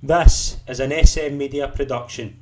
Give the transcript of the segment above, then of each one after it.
This is an SM Media production.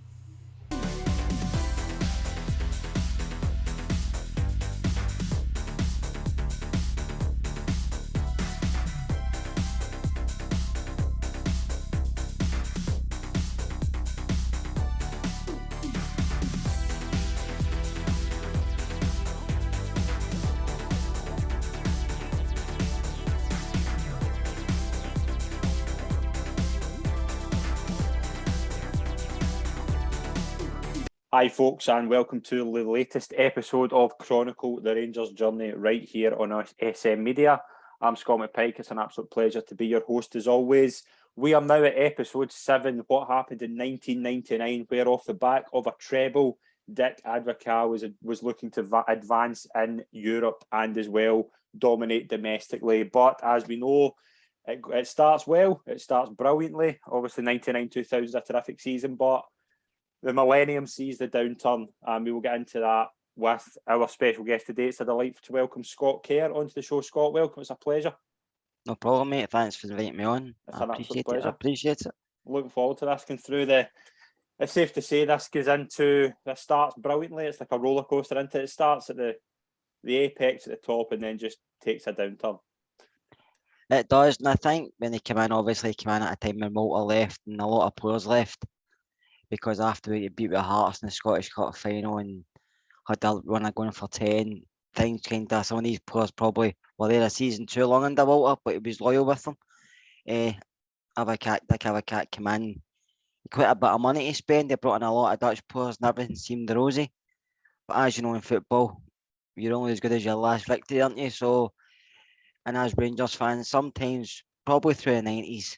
Hi folks, and welcome to the latest episode of Chronicle, the Rangers journey, right here on SM Media. I'm Scott McPike. It's an absolute pleasure to be your host as always. We are now at episode 7, what happened in 1999, where off the back of a treble, Dick Advocaat was looking to advance in Europe and as well dominate domestically. But as we know, it starts well, it starts brilliantly. Obviously 99-2000 is a terrific season, but the millennium sees the downturn, and we will get into that with our special guest today. It's a delight to welcome Scott Kerr onto the show. Scott, welcome. It's a pleasure. No problem, mate. Thanks for inviting me on. It's an absolute pleasure. I appreciate it. Looking forward to this. Going through it's safe to say this starts brilliantly. It's like a roller coaster, isn't it? It starts at the apex at the top and then just takes a downturn. It does, and I think when they came in, obviously came in at a time when Malta left and a lot of players left, because after we beat the Hearts in the Scottish Cup final and had a run of going for 10, things kind of, some of these players probably were there a season too long under Walter, but he was loyal with them. Dick Advocaat came in, quite a bit of money to spend. They brought in a lot of Dutch players and everything seemed rosy. But as you know, in football, you're only as good as your last victory, aren't you? So, and as Rangers fans, sometimes, probably through the 90s,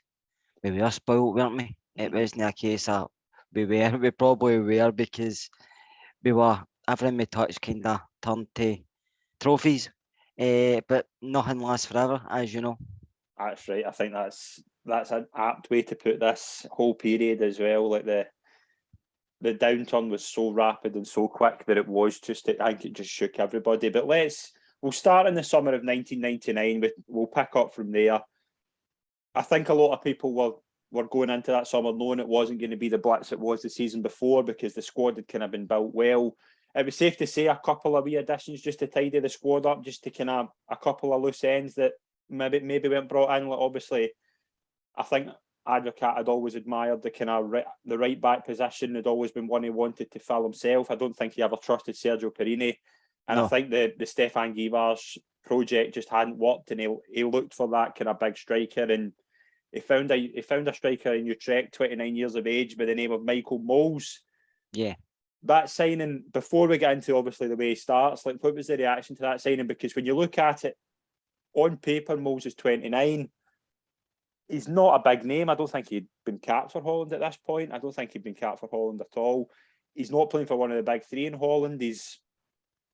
we were spoiled, weren't we? It wasn't a case of we probably were, because everything we touched kind of turned to trophies. But nothing lasts forever, as you know. That's right. I think that's an apt way to put this whole period as well. Like the downturn was so rapid and so quick that it was just, I think it just shook everybody. But we'll start in the summer of 1999. We'll pick up from there. I think a lot of people were going into that summer knowing it wasn't going to be the blitz it was the season before, because the squad had kind of been built well. It was safe to say a couple of wee additions just to tidy the squad up, just to kind of a couple of loose ends that maybe weren't brought in. Like obviously, I think Advocaat had always admired the kind of the right back position. Had always been one he wanted to fill himself. I don't think he ever trusted Sergio Perini, and no. I think the Stefan Givars project just hadn't worked, and he looked for that kind of big striker, and he found a striker in Utrecht, 29 years of age, by the name of Michael Mols. Yeah. That signing, before we get into obviously the way he starts, like what was the reaction to that signing? Because when you look at it, on paper, Mols is 29. He's not a big name. I don't think he'd been capped for Holland at this point. I don't think he'd been capped for Holland at all. He's not playing for one of the big three in Holland. He's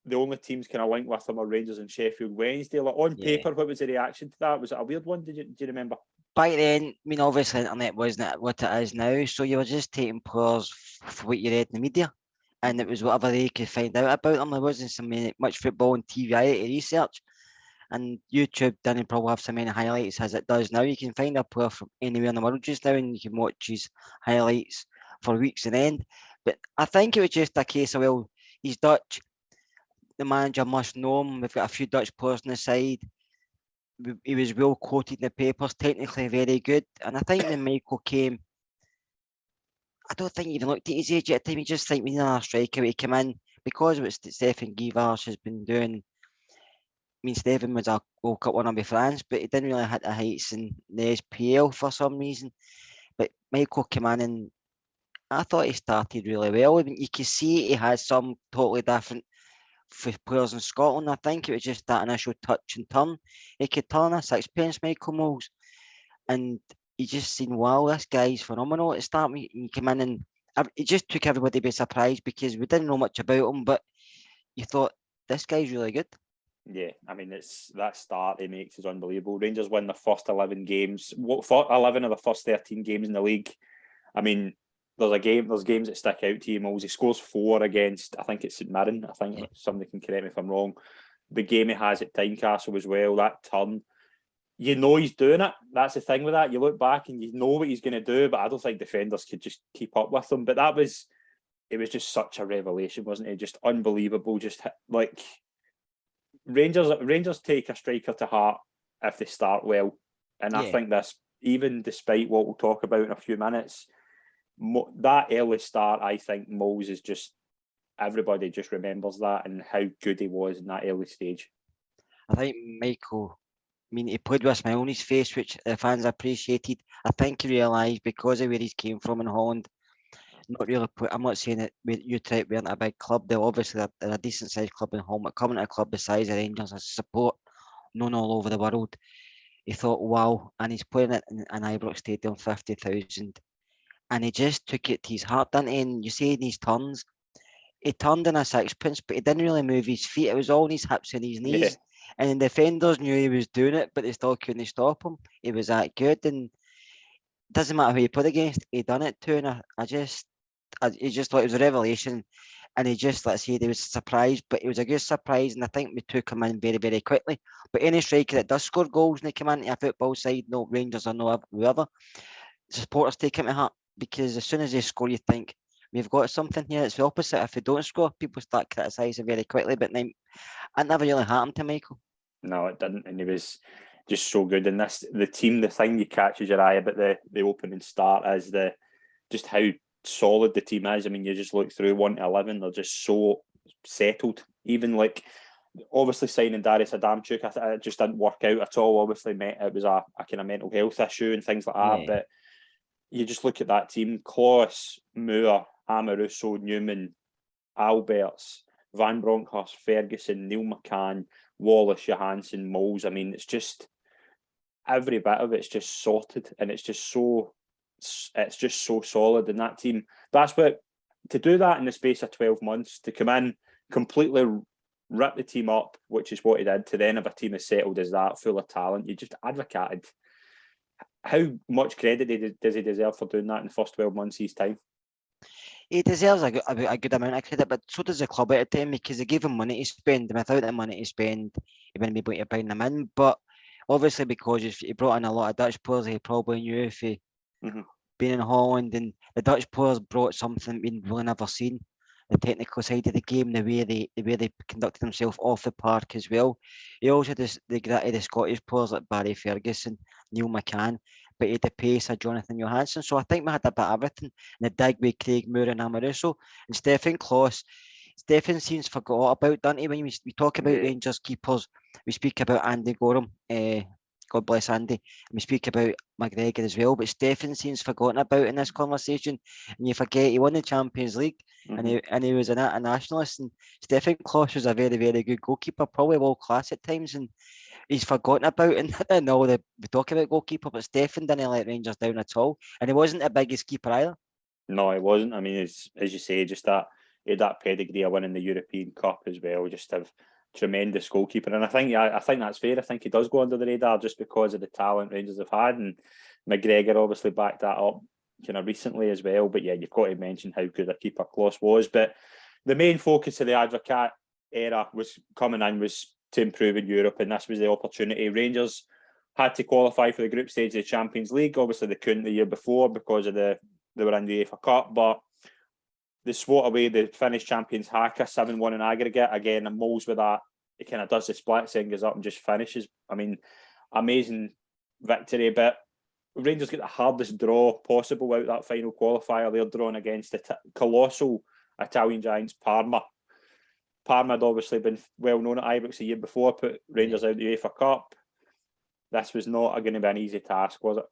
the only teams kind of linked with him are Rangers and Sheffield Wednesday. Like on paper, what was the reaction to that? Was it a weird one? Do you remember? Back then, I mean, obviously, the internet wasn't what it is now, so you were just taking players for what you read in the media, and it was whatever they could find out about them. There wasn't much football on TV to research, and YouTube didn't probably have so many highlights as it does now. You can find a player from anywhere in the world just now, and you can watch his highlights for weeks on end. But I think it was just a case of, well, he's Dutch, the manager must know him. We've got a few Dutch players on the side. He was well quoted in the papers, technically very good. And I think when Michael came, I don't think he even looked at his age at the time. He just think we need another striker. He came in because of what Stefan Givars has been doing. I mean, Stefan was a World Cup winner with France, but he didn't really hit the heights in the SPL for some reason. But Michael came in, and I thought he started really well. I mean, you could see he had some totally different for players in Scotland. I think it was just that initial touch and turn. He could turn a sixpence, Michael Mols, and you just seen, wow, this guy's phenomenal at the start. He came in and it just took everybody by surprise, because we didn't know much about him, but you thought, this guy's really good. Yeah, I mean, it's that start he makes is unbelievable. Rangers win the first 11 games. 11 of the first 13 games in the league. I mean, there's games that stick out to you. Mols, he scores 4 against, I think it's St Mirren. I think somebody can correct me if I'm wrong. The game he has at Tynecastle as well, that turn. you know he's doing it. That's the thing with that. You look back and you know what he's going to do, but I don't think defenders could just keep up with him. But it was just such a revelation, wasn't it? Just unbelievable. Just like Rangers take a striker to heart if they start well. And I think this, even despite what we'll talk about in a few minutes, that early start, I think Moles is just, everybody just remembers that and how good he was in that early stage. I think Michael, he played with a smile on his face, which the fans appreciated. I think he realised because of where he came from in Holland, I'm not saying that Utrecht weren't a big club. They're obviously they're a decent sized club in Holland, but coming to a club the size of Rangers as support, known all over the world, he thought, wow, and he's playing it in Ibrox Stadium, 50,000. And he just took it to his heart, didn't he? And you see in his turns, he turned in a sixpence, but he didn't really move his feet. It was all in his hips and his knees. Yeah. And the defenders knew he was doing it, but they still couldn't stop him. He was that good. And it doesn't matter who he played against, he done it too. And I just thought it was a revelation. And he just, let's say, he was surprised, but it was a good surprise. And I think we took him in very, very quickly. But any striker that does score goals when they come into a football side, no Rangers or no whoever, supporters take him to heart. Because as soon as they score, you think, we've got something here. It's the opposite. If they don't score, people start criticising very quickly. But it never really happened to Michael. No, it didn't. And he was just so good. And the thing you catches your eye about the opening start is just how solid the team is. I mean, you just look through 1 to 11, they're just so settled. Even like, obviously signing Darius Adamchuk, it just didn't work out at all. Obviously, it was a kind of mental health issue and things like that. But you just look at that team: Klaus, Moore, Amoruso, Newman, Alberts, Van Bronckhorst, Ferguson, Neil McCann, Wallace, Johansson, Moles. I mean, it's just every bit of it's just sorted, and it's just so solid in that team. That's what, to do that in the space of 12 months, to come in, completely rip the team up, which is what he did, to then have a team as settled as that, full of talent. You just advocated. How much credit does he deserve for doing that in the first 12 months of his time? He deserves a good amount of credit, but so does the club at the time, because they gave him money to spend, and without the money to spend, he wouldn't be able to bring them in. But obviously, because he brought in a lot of Dutch players, he probably knew if he been in Holland, and the Dutch players brought something we'd really never seen. The technical side of the game, the way they conducted themselves off the park as well. He also had the grit of the Scottish players like Barry Ferguson, Neil McCann, but he had the pace of Jonathan Johansson. So I think we had a bit of everything. And the dig with Craig Moore and Amoruso. And Stefan Klos. Stefan seems forgot about, doesn't he? When we talk about Rangers keepers, we speak about Andy Gorham. God bless Andy. And we speak about McGregor as well. But Stefan seems forgotten about in this conversation. And you forget he won the Champions League and he was an internationalist. And Stefan Klos was a very, very good goalkeeper, probably world class at times. And he's forgotten about, and all we talk about goalkeeper, but Stefan didn't let Rangers down at all, and he wasn't the biggest keeper either. No, he wasn't. I mean, as you say, just he had that pedigree of winning the European Cup as well. Just have tremendous goalkeeper, and I think that's fair. I think he does go under the radar just because of the talent Rangers have had, and McGregor obviously backed that up kind of recently as well. But yeah, you've got to mention how good a keeper Klos was. But the main focus of the Advocaat era was to improve in Europe, and this was the opportunity. Rangers had to qualify for the group stage of the Champions League. Obviously, they couldn't the year before because of they were in the UEFA Cup, but they swat away the Finnish champions Haka 7-1 in aggregate. Again, and Moles with that, he kind of does the split, saying goes up and just finishes. I mean, amazing victory, but Rangers get the hardest draw possible out that final qualifier. They're drawn against the colossal Italian giants Parma. Parma had obviously been well known at Ibrox the year before, put Rangers out the UEFA Cup. This was not going to be an easy task, was it?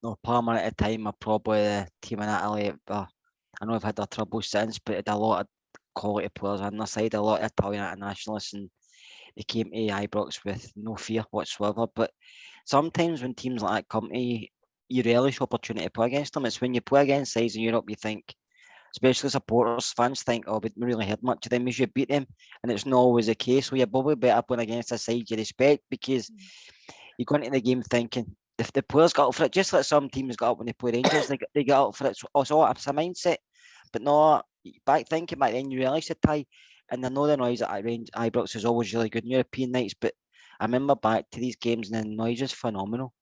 No, Parma at the time are probably the team in Italy. I know they've had their trouble since, but had a lot of quality players on their side, a lot of Italian internationalists, and they came to Ibrox with no fear whatsoever. But sometimes when teams like that come to you, you relish opportunity to play against them. It's when you play against sides in Europe, you think, especially supporters, fans think, oh, we really heard much of them, we should beat them. And it's not always the case. So you're probably better playing against a side you respect, because you go into the game thinking, if the players got up for it, just like some teams got up when they play Rangers, they got up for it. So it's a mindset. But no, thinking back then, you realise the tie. And I know the noise at Ibrox is always really good in European nights, but I remember back to these games and the noise was phenomenal.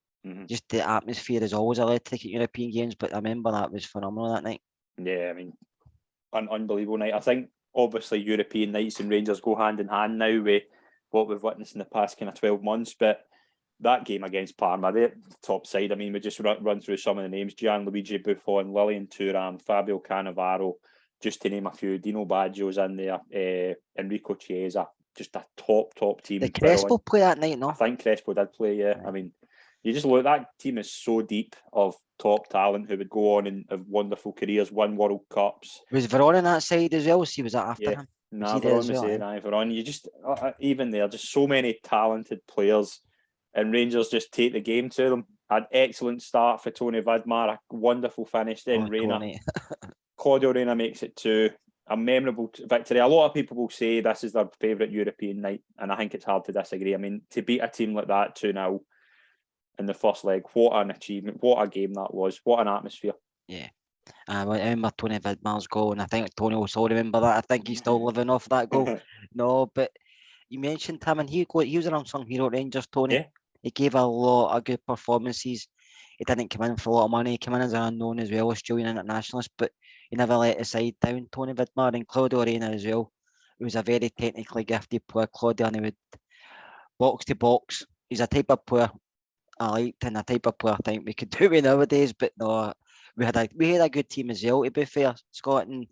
Just the atmosphere is always electric at European games, but I remember that was phenomenal that night. Yeah, I mean, an unbelievable night. I think obviously European nights and Rangers go hand in hand now with what we've witnessed in the past kind of 12 months, but that game against Parma, they're top side. I mean, we just run through some of the names: Gianluigi Buffon, Lilian Thuram, Fabio Cannavaro, just to name a few. Dino Baggio's in there, Enrico Chiesa, just a top team. Did Crespo play that night? No, I think Crespo did play. Yeah, I mean, you just look, that team is so deep of top talent who would go on and have wonderful careers, win World Cups. Was Veron on that side as well? He was that after him. Nah, Veron was there. Veron. You just even there, just so many talented players, and Rangers just take the game to them. An excellent start for Tony Vidmar, a wonderful finish. Then Reina, Claudio Reina makes it 2. A memorable victory. A lot of people will say this is their favourite European night, and I think it's hard to disagree. I mean, to beat a team like that 2-0 in the first leg, what an achievement, what a game that was, what an atmosphere. Yeah. I remember Tony Vidmar's goal, and I think Tony will still remember that. I think he's still living off that goal. No, but you mentioned him, and he was an unsung hero at Rangers, Tony. Yeah. He gave a lot of good performances. He didn't come in for a lot of money. He came in as an unknown as well, Australian internationalist, but he never let the side down. Tony Vidmar and Claudio Reina as well. He was a very technically gifted player, Claudio, and he would box to box. He's a type of player I liked, and a type of player I think we could do with nowadays, but no, we had a good team as well, to be fair, Scott, and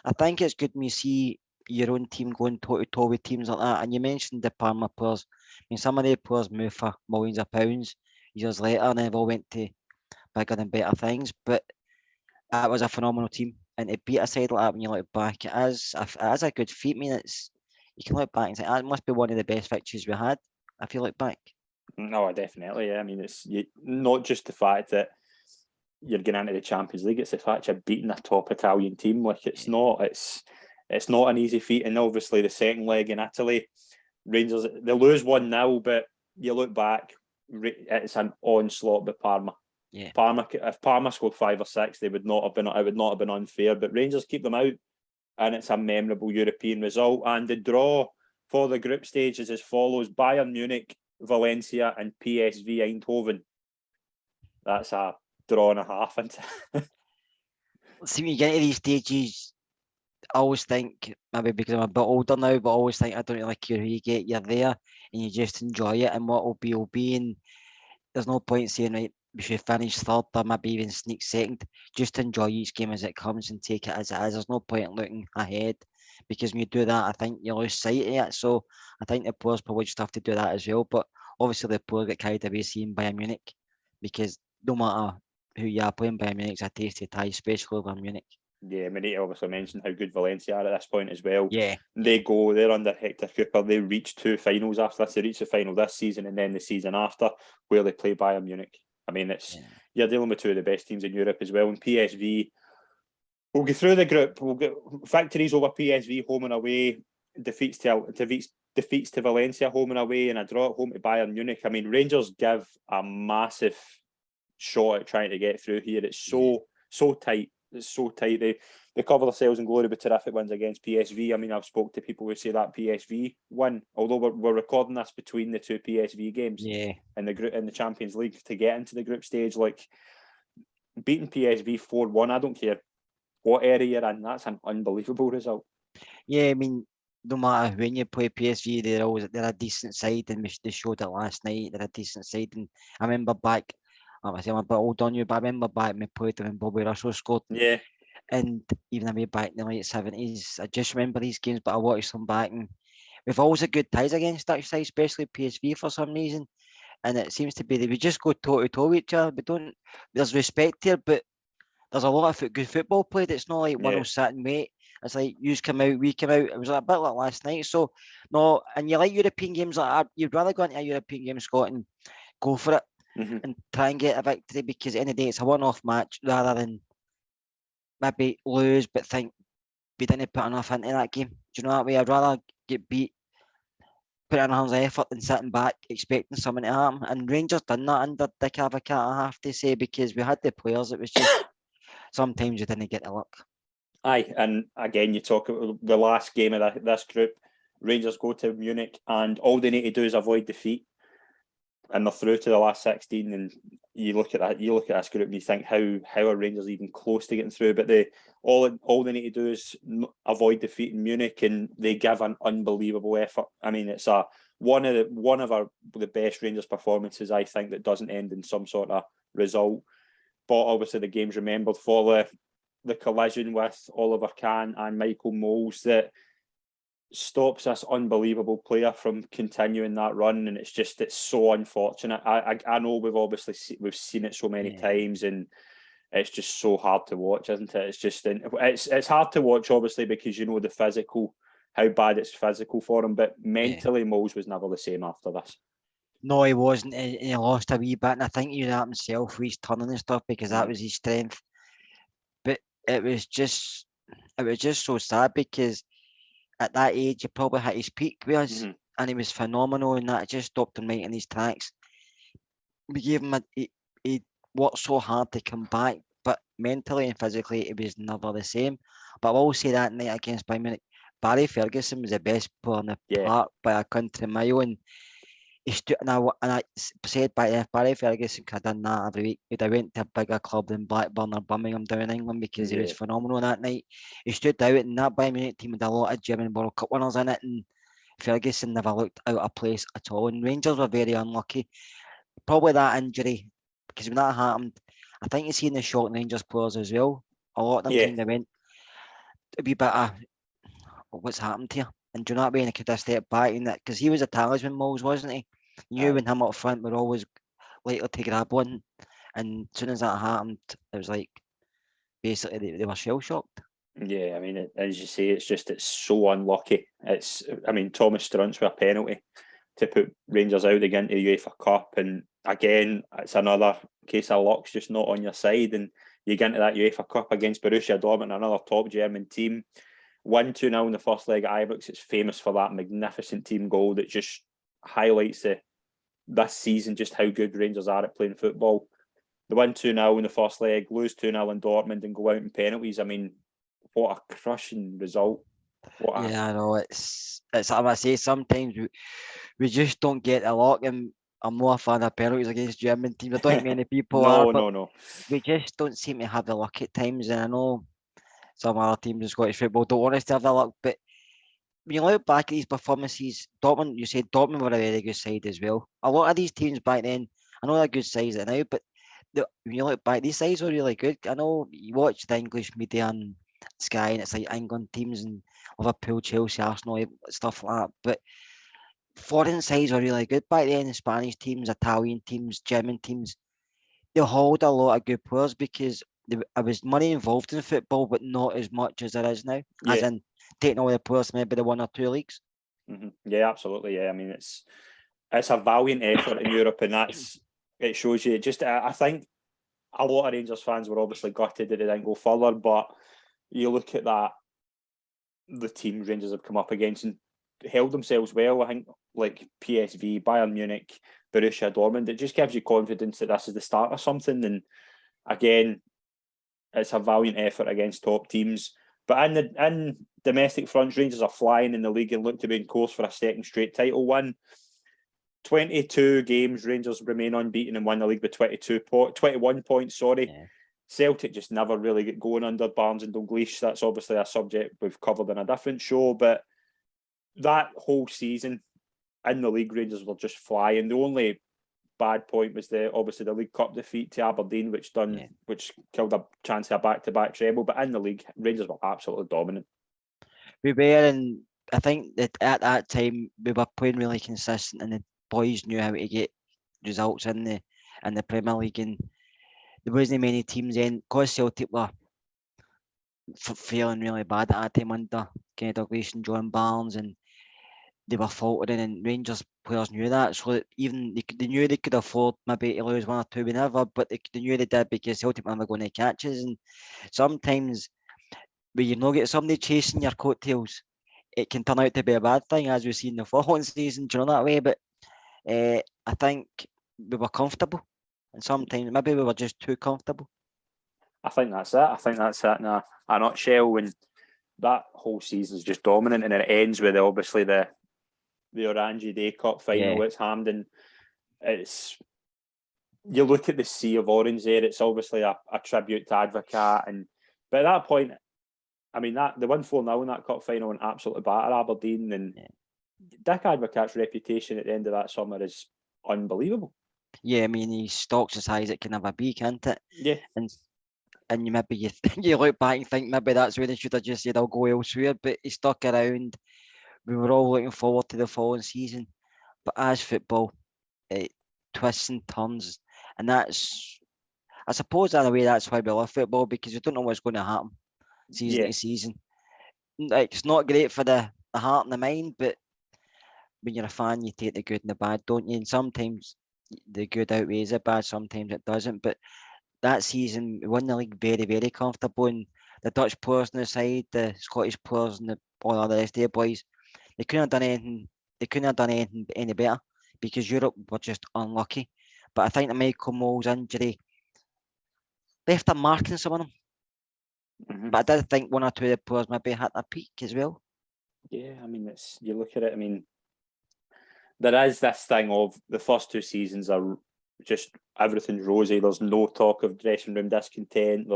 I think it's good when you see your own team going toe-to-toe with teams like that. And you mentioned the Parma players. I mean, some of the players move for millions of pounds years later, and they've all went to bigger and better things, but that was a phenomenal team, and to beat a side like that when you look back, it is a good feat. I mean, you can look back and say that must be one of the best victories we had if you look back. No, definitely. Yeah. I mean, it's not just the fact that you're getting into the Champions League; it's the fact you're beating a top Italian team. Like it's not an easy feat. And obviously, the second leg in Italy, Rangers they lose 1-0, but you look back, it's an onslaught by Parma. Yeah. If Parma scored 5 or 6, they would not have been. It would not have been unfair. But Rangers keep them out, and it's a memorable European result. And the draw for the group stage is as follows: Bayern Munich, Valencia, and PSV Eindhoven. That's a draw and a half. See, when you get to these stages, I always think, maybe because I'm a bit older now, but I always think I don't really care who you get. You're there and you just enjoy it, and what will be. And there's no point saying, right, we should finish third or maybe even sneak second. Just enjoy each game as it comes and take it as it is. There's no point in looking ahead, because when you do that, I think you lose sight of it. So I think the players probably just have to do that as well. But obviously the players get carried away seeing Bayern Munich, because no matter who you are playing, Bayern Munich's a tasty tie, especially over Munich. Yeah, we need to obviously mention how good Valencia are at this point as well. Yeah. They're under Hector Cooper. They reached 2 finals after this. They reached the final this season and then the season after, where they play Bayern Munich. I mean, you're dealing with 2 of the best teams in Europe as well. And PSV will go through the group. We'll get victories over PSV home and away, defeats to Valencia home and away, and a draw at home to Bayern Munich. I mean, Rangers give a massive shot at trying to get through here. It's so tight. It's so tight. They cover themselves in glory with terrific wins against PSV. I mean, I've spoke to people who say that PSV win, although we're recording this between the 2 PSV games in the Champions League to get into the group stage. Like, beating PSV 4-1, I don't care what area you're in, that's an unbelievable result. Yeah, I mean, no matter when you play PSV, they're a decent side, and they showed it last night. They're a decent side, and I remember back. I'm a bit old on you, but I remember back when we played them and Bobby Russell scored. Yeah. And even way back in the late 70s, I just remember these games, but I watched them back, and we've always had good ties against Dutch sides, especially PSV for some reason. And it seems to be that we just go toe to toe with each other. There's respect here, but there's a lot of good football played. It's not like one will sit and wait. It's like you come out, we come out. It was a bit like last night. So no, and you like European games like that. You'd rather go into a European game, Scott, and go for it. And try and get a victory, because at the end of the day it's a one-off match, rather than maybe lose but think we didn't put enough into that game. Do you know that way? I'd rather get beat, put in our effort, than sitting back expecting something to happen. And Rangers done that under Dick Advocaat, I have to say, because we had the players. It was just sometimes we didn't get the luck. Aye, and again, you talk about the last game of this group. Rangers go to Munich and all they need to do is avoid defeat, and they're through to the last 16. And you look at this group and you think, how are Rangers even close to getting through? But all they need to do is avoid defeat in Munich, and they give an unbelievable effort. I mean, it's one of the best Rangers performances, I think, that doesn't end in some sort of result. But obviously the game's remembered for the collision with Oliver Kahn and Michael Moles that stops this unbelievable player from continuing that run, and it's so unfortunate. I know we've seen it so many times, and it's just so hard to watch, isn't it? It's hard to watch, obviously, because how bad it's physical for him, but mentally Moles was never the same after this. No, he wasn't. He lost a wee bit, and I think he was at himself with his turning and stuff, because that was his strength. But it was just so sad, because at that age he probably hit his peak with us, and he was phenomenal, and that just stopped him right in his tracks. We gave him he worked so hard to come back, but mentally and physically it was never the same. But I will say that night against Bayern Munich, Barry Ferguson was the best player on the park by a country mile, and he stood. And I said, if Barry Ferguson could have done that every week, he'd have went to a bigger club than Blackburn or Birmingham down in England, because he was phenomenal that night. He stood out, and that Bayern Munich team had a lot of German World Cup winners in it, and Ferguson never looked out of place at all. And Rangers were very unlucky. Probably that injury, because when that happened, I think you seen the shock in Rangers players as well. A lot of them kind of went a wee bit of, what's happened here? And do you know what I mean? He could have stepped back in that, because he was a talisman, Moles, wasn't he? You and him up front were always likely to grab one, and as soon as that happened, it was like basically they were shell shocked. Yeah, I mean, as you say, it's so unlucky. Thomas Strunz with a penalty to put Rangers out again to the UEFA Cup, and again, it's another case of luck's just not on your side, and you get into that UEFA Cup against Borussia Dortmund, another top German team, 1-2-0 in the first leg at Ibrox. It's famous for that magnificent team goal that just highlights this season just how good Rangers are at playing football. The 1-2-0 in the first leg, lose 2-0 in Dortmund, and go out in penalties. I mean, what a crushing result. I know, it's I must say, sometimes we just don't get the luck, and I'm not a fan of penalties against German teams. I don't think many people are. No. We just don't seem to have the luck at times, and I know some other teams in Scottish football don't want us to have the luck, but when you look back at these performances, you said Dortmund were a very good side as well. A lot of these teams back then, I know they're good sides now, but when you look back, these sides were really good. I know you watch the English media and Sky, and it's like England teams and Liverpool, Chelsea, Arsenal, stuff like that. But foreign sides were really good back then. The Spanish teams, Italian teams, German teams, they hold a lot of good players, because there was money involved in football, but not as much as there is now. Yeah. As in taking all the players maybe the 1 or 2 leagues. Mm-hmm. Yeah, absolutely. Yeah, I mean, it's a valiant effort in Europe, and it shows you. I think a lot of Rangers fans were obviously gutted that they didn't go further, but you look at that, the teams Rangers have come up against and held themselves well. I think like PSV, Bayern Munich, Borussia Dortmund, it just gives you confidence that this is the start of something. And again, it's a valiant effort against top teams. But in domestic fronts, Rangers are flying in the league and look to be in course for a second straight title win. 22 games, Rangers remain unbeaten and win the league with 21 points. Yeah. Celtic just never really get going under Barnes and Dalglish. That's obviously a subject we've covered in a different show, but that whole season in the league, Rangers were just flying. The only bad point was obviously the League Cup defeat to Aberdeen, which killed a chance of a back-to-back treble. But in the league, Rangers were absolutely dominant. We were, and I think that at that time we were playing really consistent, and the boys knew how to get results in the Premier League, and there wasn't many teams then, because Celtic were feeling really bad at that time under Kenny Dalglish and John Barnes, and they were faltering, and Rangers players knew that, so that even they knew they could afford maybe to lose 1 or 2 whenever, but they knew they did, because Celtic were never going to catch us. And sometimes when you not get somebody chasing your coattails, it can turn out to be a bad thing, as we've seen the following season, do you know that way? But I think we were comfortable, and sometimes maybe we were just too comfortable. I think that's it in a nutshell. When that whole season is just dominant, and it ends with obviously the Orange Day Cup final. Yeah. It's Hampden. You look at the sea of orange there. It's obviously a tribute to Advocaat, but at that point, I mean, that they won 4-0 in that cup final and absolutely batter Aberdeen. And Dick Advocaat's reputation at the end of that summer is unbelievable. Yeah, I mean, he stalks as high as it can ever be, can't it? Yeah. And you maybe you look back and think maybe that's where they should have just said, I'll go elsewhere. But he stuck around. We were all looking forward to the following season. But as football, it twists and turns. And that's, I suppose, in a way, that's why we love football, because you don't know what's going to happen season to season. Like, it's not great for the heart and the mind, but when you're a fan, you take the good and the bad, don't you? And sometimes the good outweighs the bad, sometimes it doesn't. But that season, we won the league very, very comfortable. And the Dutch players on the side, the Scottish players, and all the rest of the boys, they couldn't have done anything. They couldn't have done anything any better, because Europe were just unlucky. But I think the Michael Mole's injury left a mark in some of them. Mm-hmm. But I did think one or two of the players maybe hit a peak as well. Yeah, I mean, you look at it. I mean, there is this thing of the first two seasons are just everything's rosy. There's no talk of dressing room discontent.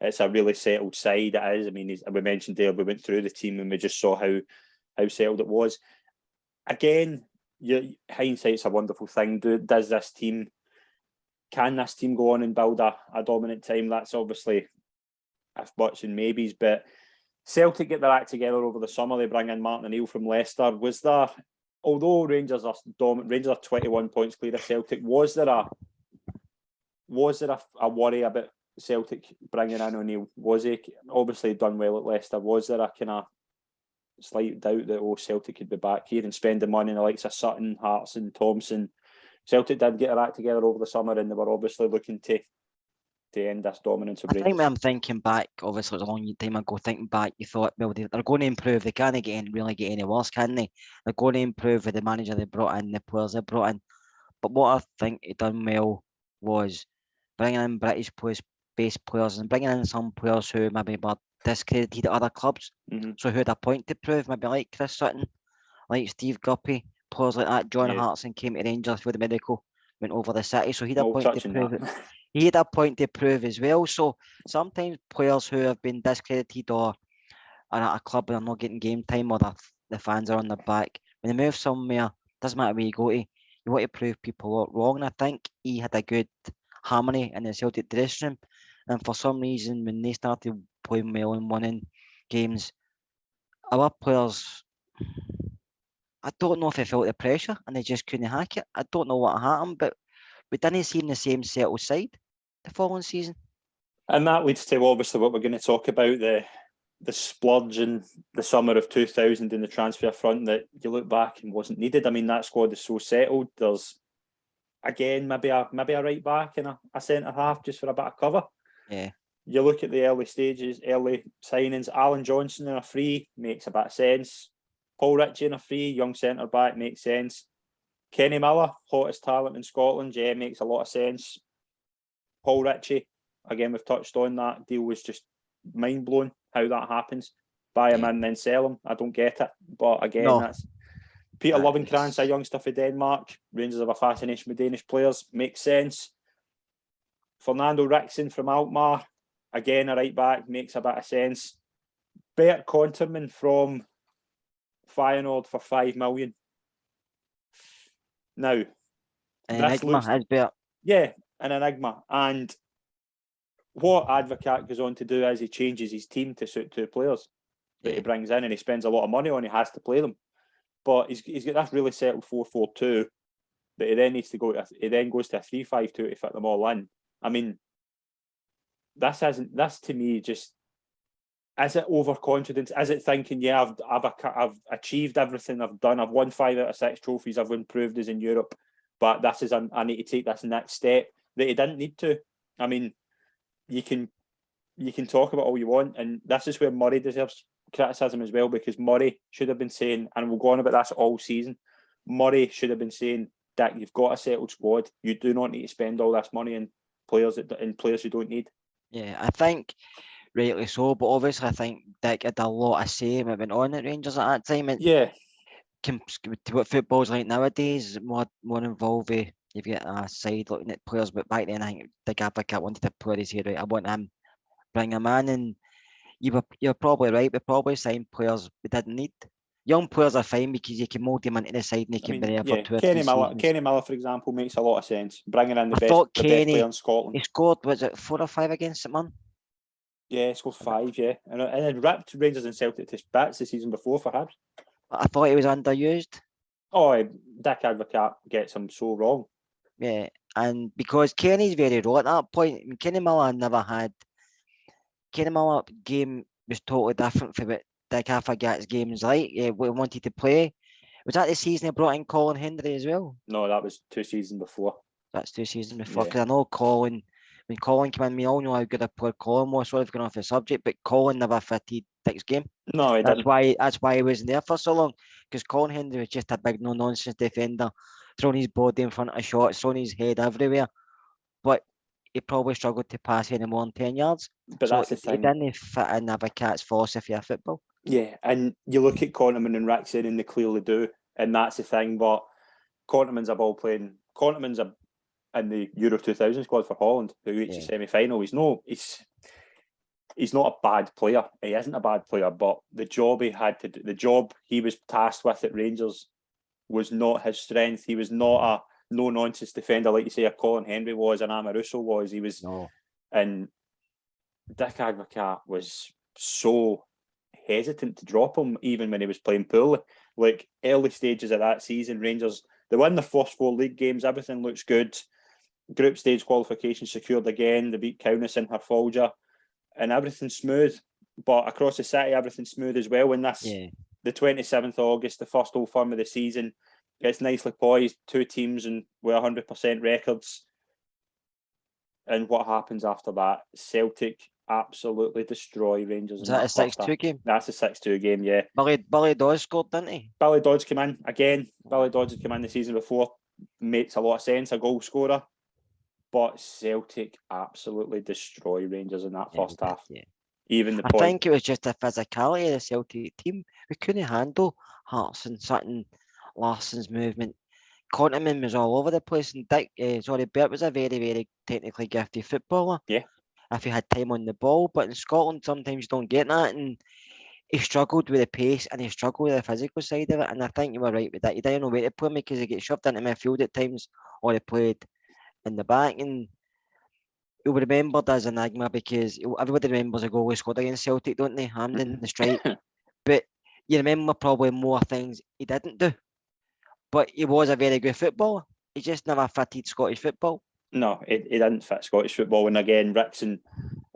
It's a really settled side. It is. I mean, we mentioned there, we went through the team and we just saw how settled it was. Again, hindsight's a wonderful thing. Can this team go on and build a dominant team? That's obviously if much and maybes, but Celtic get their act together over the summer. They bring in Martin O'Neill from Leicester. Was there, although Rangers are 21 points clear of Celtic, was there a worry about Celtic bringing in O'Neill? Was he obviously done well at Leicester? Was there a kind of slight doubt that Celtic could be back here and spend the money in the likes of Sutton, Hearts and Thompson? Celtic did get their act together over the summer, and they were obviously looking to end this dominance of Rangers. I think when I'm thinking back, obviously it was a long time ago, thinking back, you thought, well, they're going to improve. They can't really get any worse, can they? They're going to improve with the manager they brought in, the players they brought in. But what I think he done well was bringing in British-based players and bringing in some players who maybe were discredited at other clubs. Mm-hmm. So who had a point to prove, maybe like Chris Sutton, like Steve Guppy, players like that. John Hartson came to Rangers for the medical, went over the city, so he had a point to prove it. He had a point to prove as well. So sometimes players who have been discredited or are at a club and are not getting game time, or the fans are on their back, when they move somewhere, doesn't matter where you go to, you want to prove people wrong. And I think he had a good harmony in the Celtic dressing room. And for some reason, when they started playing well and winning games, our players, I don't know if they felt the pressure and they just couldn't hack it. I don't know what happened, but we didn't seem the same settled side the following season. And that leads to obviously what we're going to talk about, the splurge in the summer of 2000 in the transfer front that you look back and wasn't needed. I mean, that squad is so settled. There's, again, maybe a right back and a centre half just for a bit of cover. Yeah. You look at the early signings, Alan Johnson in a free makes a bit of sense. Paul Ritchie in a free, young centre back, makes sense. Kenny Miller, hottest talent in Scotland, makes a lot of sense. Paul Ritchie, again, we've touched on that deal, was just mind blowing how that happens. Buy him in, then sell him. I don't get it, but again, that's Peter Lovenkrantz, a youngster for Denmark. Rangers have a fascination with Danish players, makes sense. Fernando Rickson from Alkmaar, again, a right back, makes a bit of sense. Bert Konterman from Feyenoord for 5 million. Now, Enigma, an enigma. And what Advocaat goes on to do is he changes his team to suit two players that he brings in, and he spends a lot of money on. He has to play them, but he's got that really settled 4-4-2 that he then needs to go to. He then goes to a 3-5-2 to fit them all in. I mean, this to me just, is it overconfidence? Is it thinking, I've achieved everything I've done. I've won 5 out of 6 trophies. I've improved as in Europe, but this is I need to take this next step that he didn't need to. I mean, you can talk about all you want, and this is where Murray deserves criticism as well, because Murray should have been saying, and we'll go on about this all season, Murray should have been saying, Dick, you've got a settled squad. You do not need to spend all this money in players you don't need. Yeah, I think rightly so, but obviously I think Dick had a lot of say in what went on at Rangers at that time. And to what football's like nowadays, more involved with, you've got a side looking at players, but back then I think Dick Advocaat wanted to play his head right. I want him, bring him in, and you're probably right. We probably signed players we didn't need. Young players are fine because you can mould them into the side and they can be there for 2 or 3 seasons. Kenny Miller, for example, makes a lot of sense. Bringing in the best Kenny, player in Scotland. He scored, was it 4 or 5 against St Mirren? Yeah, he scored 5, yeah. And it ripped Rangers and Celtic to bits the season before for Hibs. I thought he was underused. Oh, Dick Advocaat gets him so wrong. Yeah, and because Kenny's very raw at that point. I mean, Kenny Miller game was totally different from what Dick Advocaat's game's like. Yeah, we wanted to play. Was that the season he brought in Colin Hendry as well? No, that was 2 seasons before. That's 2 seasons before. Yeah. Because I know Colin, when Colin came in, we all know how good a player Colin was. Sorry for going off the subject, but Colin never fitted Dick's game. No, he didn't. That's why he wasn't there for so long. Because Colin Hendry was just a big no-nonsense defender, throwing his body in front of shots, throwing his head everywhere. But he probably struggled to pass any more than 10 yards. But so that's the thing. He didn't fit in Advocaat's philosophy of football. Yeah, and you look at Conterman and Rixon and they clearly do. And that's the thing. But Conterman's a ball playing. Conterman's in the Euro 2000 squad for Holland, who reached the semi-final. He's not a bad player. He isn't a bad player, but the job he was tasked with at Rangers was not his strength. He was not a no-nonsense defender like you say a Colin Hendry was, an Amaruso was. He was, and Dick Advocaat was so hesitant to drop him even when he was playing poorly. Like early stages of that season, Rangers, they win the first 4 league games. Everything looks good. Group stage qualification secured again. They beat Kaunas in Herfolja. And everything's smooth. But across the city, everything's smooth as well. And the 27th of August, the first Old Firm of the season, it's nicely poised. 2 teams and with 100% records. And what happens after that? Celtic absolutely destroy Rangers. Is that a 6-2 game? That's a 6-2 game, yeah. Billy Dodds scored, didn't he? Billy Dodds came in again. Billy Dodds had come in the season before. Makes a lot of sense, a goal scorer. But Celtic absolutely destroy Rangers in that first half. Yeah. Even I think it was just the physicality of the Celtic team. We couldn't handle Hearts and Sutton, Larsson's movement. Conterman was all over the place, and Bert was a very, very technically gifted footballer. Yeah. If he had time on the ball, but in Scotland sometimes you don't get that, and he struggled with the pace and he struggled with the physical side of it. And I think you were right with that. You didn't know where to put him because he gets shoved into midfield at times, or he played in the back, and he'll be remembered as an enigma because everybody remembers a goal he scored against Celtic, don't they? Hamden, the strike. But you remember probably more things he didn't do. But he was a very good footballer. He just never fitted Scottish football. No, he didn't fit Scottish football. And again,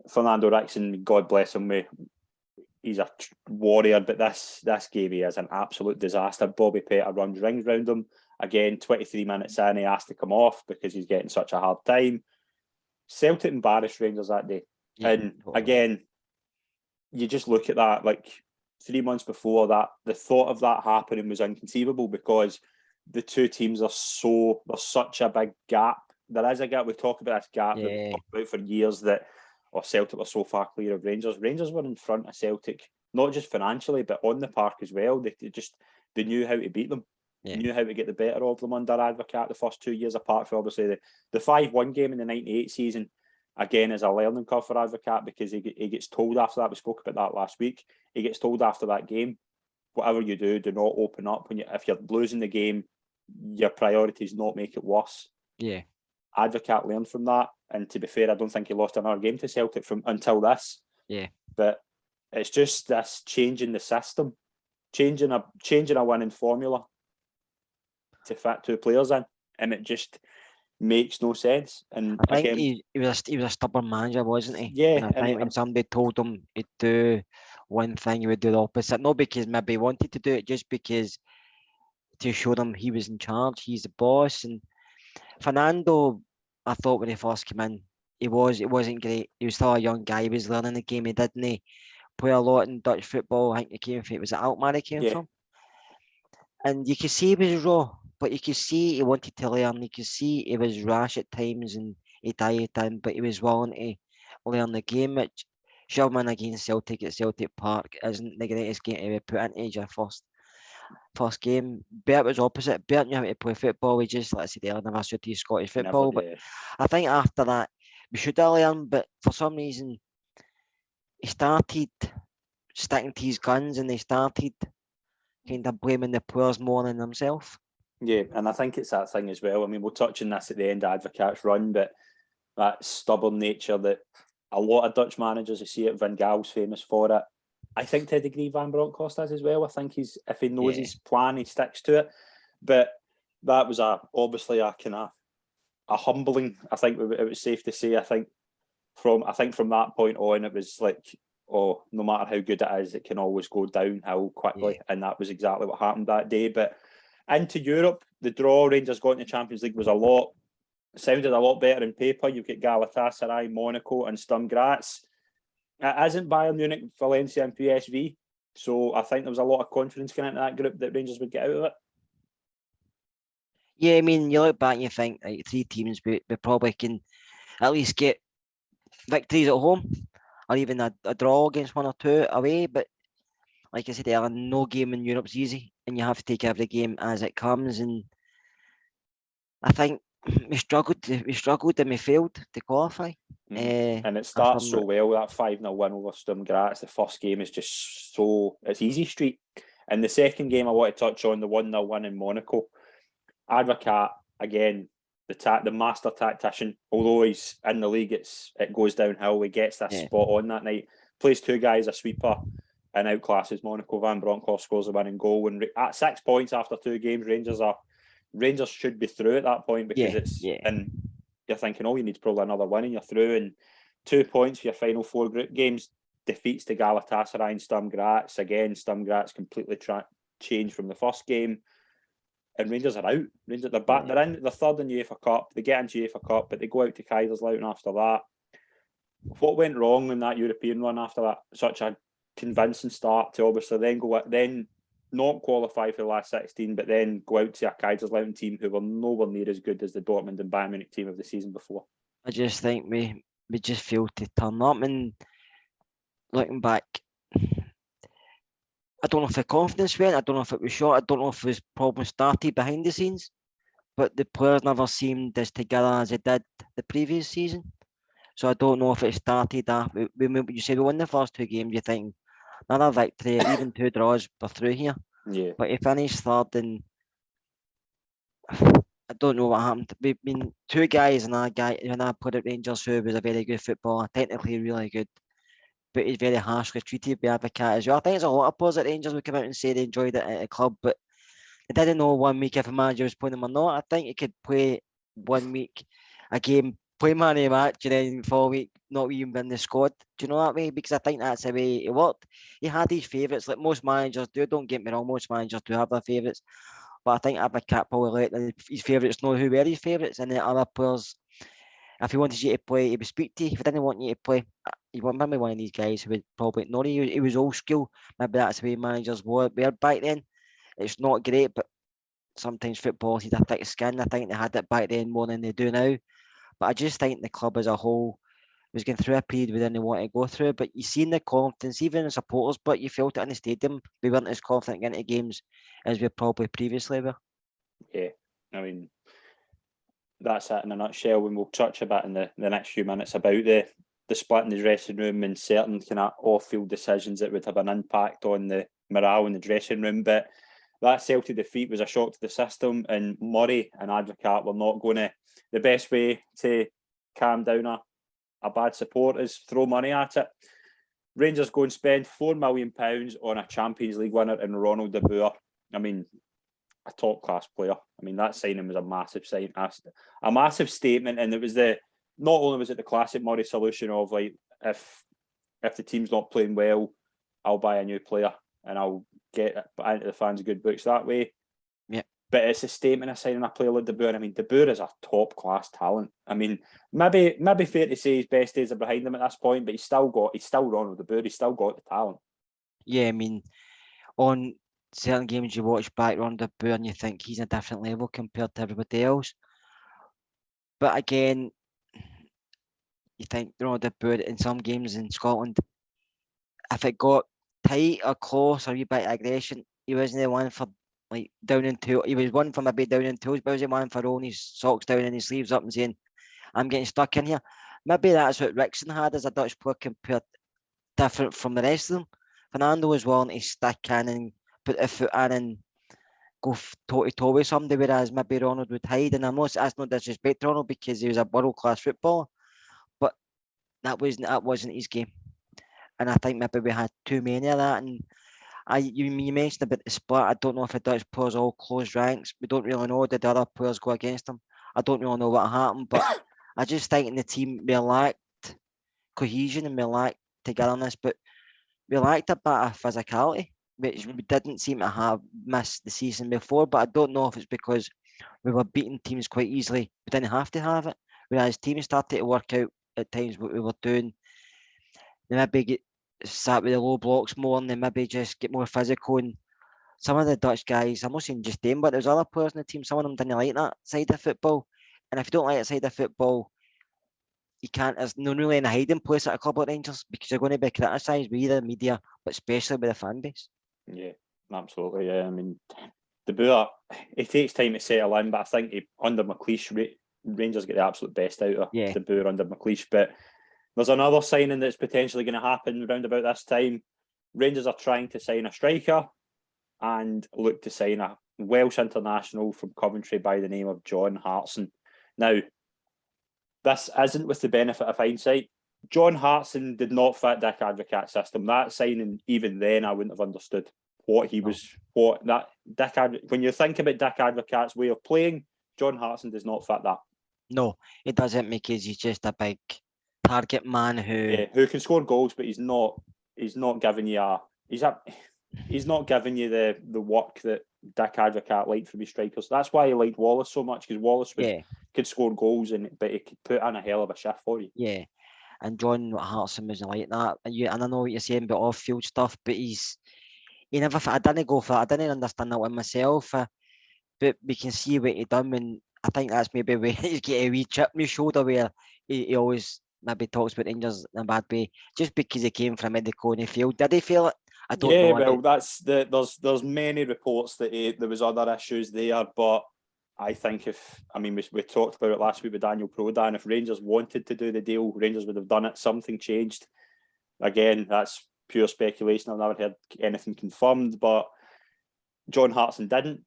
Fernando Rixon, God bless him, he's a warrior, but this game he is an absolute disaster. Bobby Petr runs rings round him. Again, 23 minutes in, he has to come off because he's getting such a hard time. Celtic embarrassed Rangers that day. Yeah, and totally. Again, you just look at that, like 3 months before that, the thought of that happening was inconceivable because the two teams there's such a big gap. There is a gap. We talk about this gap that we've talked about for years that Celtic were so far clear of Rangers. Rangers were in front of Celtic, not just financially, but on the park as well. They knew how to beat them. Yeah. Knew how to get the better of them under Advocaat the first 2 years, apart from obviously the 5-1 game in the 98 season. Again, is a learning curve for Advocaat because he gets told after that. We spoke about that last week. He gets told after that game, whatever you do not open up. If you're losing the game, your priorities not make it worse. Yeah. Advocaat learned from that, and to be fair, I don't think he lost another game to Celtic until this. Yeah. But it's just this changing the system, changing a winning formula to fit 2 players in, and it just makes no sense. And I think he was a stubborn manager, wasn't he? Yeah. And I think when somebody told him he'd do one thing, he would do the opposite. Not because maybe he wanted to do it, just because to show them he was in charge, he's the boss. And Fernando, I thought when he first came in, it wasn't great. He was still a young guy. He was learning the game. He didn't play a lot in Dutch football. I think he came from, it was Alkmaar he came from. And you could see he was raw, but you could see he wanted to learn. You could see he was rash at times and he died in, but he was willing to learn the game, which Sherman against Celtic at Celtic Park isn't the greatest game to be put into your first first game. Bert was opposite. Bert knew how to play football. We just, like I said earlier, never suited Scottish football. But I think after that, we should have learned. But for some reason, he started sticking to his guns, and they started kind of blaming the players more than himself. Yeah, and I think it's that thing as well. I mean, we'll touch on this at the end of Advocaat's run, but that stubborn nature that a lot of Dutch managers, you see it, Van Gaal's famous for it. I think to a degree Van Bronckhorst is as well. I think if he knows his plan, he sticks to it. But that was obviously a kind of a humbling. I think it was safe to say. I think from that point on, it was like, oh, no matter how good it is, it can always go downhill quickly, and that was exactly what happened that day. But into Europe, the draw Rangers got in the Champions League was sounded a lot better in paper. You've got Galatasaray, Monaco, and Sturm Graz. It isn't Bayern Munich, Valencia, and PSV. So I think there was a lot of confidence going into that group that Rangers would get out of it. Yeah, I mean, you look back and you think, like, 3 teams, we probably can at least get victories at home, or even a draw against 1 or 2 away. But like I said earlier, no game in Europe's easy, and you have to take every game as it comes. And I think we struggled and we failed to qualify. And it starts so well, that 5-0 win over Sturm Graz. The first game is just it's easy street. And the second game I want to touch on, the 1-0 win in Monaco. Advocaat, again, the master tactician, although he's in the league, it goes downhill. He gets this spot on that night, plays 2 guys, a sweeper, and outclasses Monaco. Van Bronckhorst scores a winning goal. And at 6 points after 2 games, Rangers should be through at that point, because and you're thinking, you need probably another win and you're through. And 2 points for your final 4 group games, defeats to Galatasaray and Sturm Graz. Again, Sturm Graz completely changed from the first game. And Rangers are out. Rangers, they're back. They're third in UEFA Cup. They get into UEFA Cup, but they go out to Kaiserslautern after that. What went wrong in that European run after that? Such a convincing start to obviously then not qualify for the last 16, but then go out to a Kaiserslautern team who were nowhere near as good as the Dortmund and Bayern Munich team of the season before. I just think we just failed to turn up. And looking back, I don't know if the confidence went, I don't know if it was shot, I don't know if this problem started behind the scenes, but the players never seemed as together as they did the previous season. So I don't know if it started after. You said we won the first 2 games, you think another victory, even 2 draws, we're through here. Yeah. But he finished third, and I don't know what happened. We've been 2 guys and a guy when I played at Rangers who was a very good footballer, technically really good, but he's very harshly treated by Advocaat as well. I think there's a lot of players at Rangers who come out and say they enjoyed it at a club, but they didn't know 1 week if a manager was playing them or not. I think he could play 1 week a game, play man of the match, and then 4 week not even been in the squad. Do you know that way? Because I think that's the way it worked. He had his favourites, like most managers do. Don't get me wrong, most managers do have their favourites. But I think Advocaat probably let his favourites know who were his favourites, and the other players, if he wanted you to play, he would speak to you. If he didn't want you to play, he would maybe one of these guys who would probably ignore you. He was old school. Maybe that's the way managers were back then. It's not great, but sometimes football needs a thick skin. I think they had it back then more than they do now. But I just think the club as a whole was going through a period we didn't want to go through. But you seen the confidence, even in supporters, but you felt it in the stadium. We weren't as confident into games as we probably previously were. Yeah, I mean, that's it in a nutshell. And we'll touch a bit in the next few minutes about the split in the dressing room and certain kind of off-field decisions that would have an impact on the morale in the dressing room. But that Celtic defeat was a shock to the system, and Murray and Advocaat were not going to. The best way to calm down a bad support is throw money at it. Rangers go and spend £4 million on a Champions League winner in Ronald de Boer. I mean, a top-class player. I mean, that signing was a massive a massive statement, and it was not only was it the classic Murray solution of, like, if the team's not playing well, I'll buy a new player and I'll get into the fans' good books that way. Yeah. But it's a statement of signing a player like De Boer. I mean, De Boer is a top-class talent. I mean, maybe fair to say his best days are behind him at this point, but he's still Ronald De Boer. He's still got the talent. Yeah, I mean, on certain games you watch back Ronald De Boer and you think he's a different level compared to everybody else. But again, you think Ronald De Boer in some games in Scotland, if it got tight or close or a wee bit of aggression, he wasn't the one for like down in tool. He was one for maybe down in tools, but was he one for rolling his socks down and his sleeves up and saying, "I'm getting stuck in here"? Maybe that's what Rickson had as a Dutch player compared different from the rest of them. Fernando was willing to stick in and put a foot in and go toe to toe with somebody, whereas maybe Ronald would hide. And I'm not, that's no disrespect to Ronald because he was a world class footballer, but that wasn't his game. And I think maybe we had too many of that. And you mentioned about the split. I don't know if the Dutch players all closed ranks. We don't really know. Did the other players go against them? I don't really know what happened, but I just think in the team we lacked cohesion and we lacked togetherness, but we lacked a bit of physicality, which we didn't seem to have missed the season before. But I don't know if it's because we were beating teams quite easily. We didn't have to have it. Whereas teams started to work out at times what we were doing. They maybe get sat with the low blocks more and they maybe just get more physical. And some of the Dutch guys, I'm not saying just them, but there's other players in the team, some of them didn't like that side of football. And if you don't like that side of football, you can't, there's no really any hiding place at a club like Rangers because you're going to be criticised by either the media, but especially by the fan base. Yeah, absolutely. Yeah, I mean, the Boer, it takes time to settle in, but I think under McLeish, Rangers get the absolute best out of the Boer under McLeish. But there's another signing that's potentially going to happen around about this time. Rangers are trying to sign a striker and look to sign a Welsh international from Coventry by the name of John Hartson. Now, this isn't with the benefit of hindsight. John Hartson did not fit Dick Advocaat's system. That signing, even then, I wouldn't have understood what he was. What that when you think about Dick Advocaat's way of playing, John Hartson does not fit that. No, it doesn't, because he's just a big target man who can score goals, but he's not giving you he's not giving you the work that Dick Advocaat liked from his strikers. That's why he liked Wallace so much, because Wallace could score goals, but he could put in a hell of a shift for you. Yeah, and John Hartson wasn't like that. And I know what you're saying about off-field stuff, but he never. I didn't go for it. I didn't understand that one myself. But we can see what he done, and I think that's maybe where he's getting a wee chip on his shoulder, where he always maybe talks about Rangers in a bad way, just because he came from medical and he failed. Did he fail it? I don't know. Well, there's many reports that there was other issues there, but I think we talked about it last week with Daniel Prodan. If Rangers wanted to do the deal, Rangers would have done it. Something changed. Again, that's pure speculation. I've never heard anything confirmed, but John Hartson didn't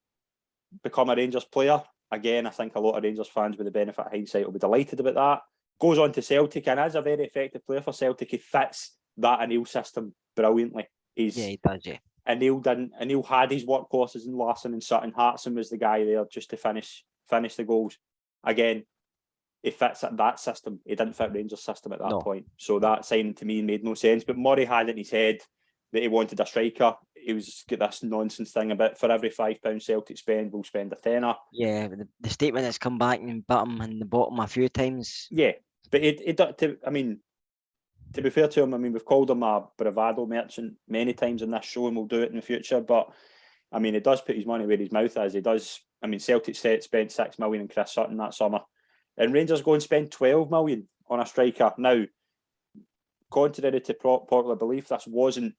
become a Rangers player. Again, I think a lot of Rangers fans, with the benefit of hindsight, will be delighted about that. Goes on to Celtic and is a very effective player for Celtic. He fits that Anil system brilliantly. He does, yeah. Anil had his workhorses in Larsson and Sutton. Hartson was the guy there just to finish the goals. Again, he fits that system. He didn't fit Rangers' system at that point. So that signing to me made no sense. But Murray had in his head that he wanted a striker. He was got this nonsense thing about for every £5 Celtic spend, we'll spend a tenner. Yeah, the statement has come back and bit him in the bottom a few times. Yeah, but to be fair to him, we've called him a bravado merchant many times in this show, and we'll do it in the future. But he does put his money where his mouth is. He does. Celtic spent $6 million on Chris Sutton that summer, and Rangers go and spend $12 million on a striker. Now, contrary to popular belief, this wasn't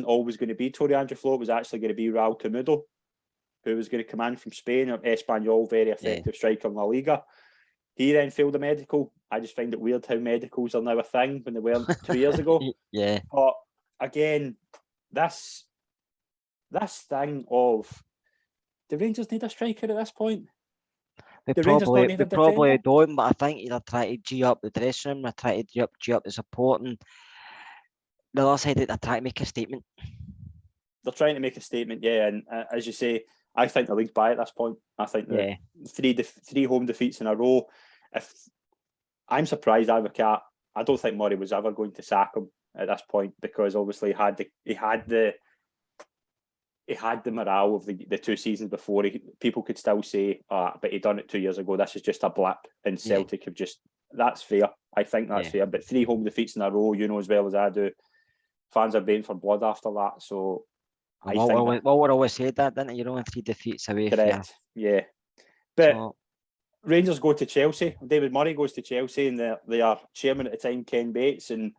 always going to be Tony Andreflo. It was actually going to be Raul Camudo, who was going to come in from Spain, Espanyol, very effective striker in La Liga. He then failed a medical. I just find it weird how medicals are now a thing when they weren't 2 years ago. Yeah. But again, this thing of, do Rangers need a striker at this point? They probably don't, but I think they're trying to G up the dressing room, they're trying to G up the support, and the other side, they're trying to make a statement. They're trying to make a statement, yeah. And as you say, I think the league's by at this point. I think the three home defeats in a row. If I'm surprised, Advocaat, I don't think Murray was ever going to sack him at this point, because obviously he had the morale of the 2 seasons before. People could still say, but he done it 2 years ago. This is just a blip, and Celtic have just. That's fair. I think that's fair. But 3 home defeats in a row, you know as well as I do, fans are baying for blood after that. So. Well, we always said that, didn't it? You're only 3 defeats away. Correct. Yeah. But Rangers go to Chelsea. David Murray goes to Chelsea, and their chairman at the time, Ken Bates, and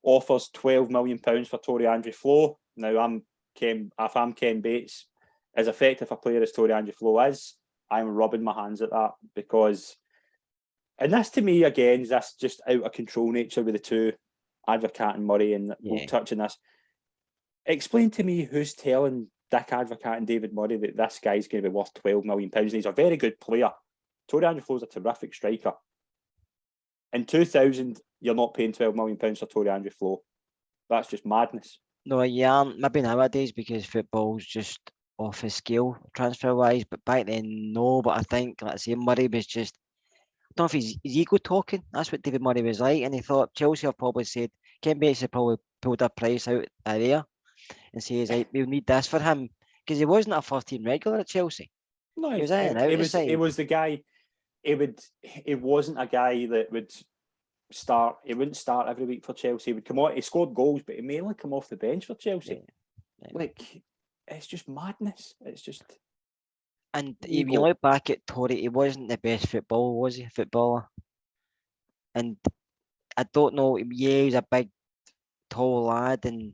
offers £12 million for Tory Andreflo. Now, if I'm Ken Bates, as effective a player as Tory Andrew Flo is, I'm rubbing my hands at that because, and this to me again is this just out of control nature with the two, Advocaat and Murray, and we'll touch on this. Explain to me who's telling Dick Advocaat and David Murray that this guy's going to be worth £12 million and he's a very good player. Tory Andrew Flo's a terrific striker. In 2000, you're not paying £12 million for Tory Andrew Flo. That's just madness. No, you aren't. Maybe nowadays because football's just off his scale transfer-wise, but back then, no. But I think, like I say, Murray was just, I don't know if he's ego talking. That's what David Murray was like. And he thought Chelsea have probably said, Ken Bates had probably pulled a price out of there and says, like, we'll need this for him. Because he wasn't a first-team regular at Chelsea. No, he was in and out it the side. It was the guy, it wasn't a guy that would start, he wouldn't start every week for Chelsea. He would come on, he scored goals, but he mainly come off the bench for Chelsea. Like, it's just madness. It's just... And if you look back at Tory, he wasn't the best footballer, was he? Footballer. And I don't know, yeah, he was a big, tall lad and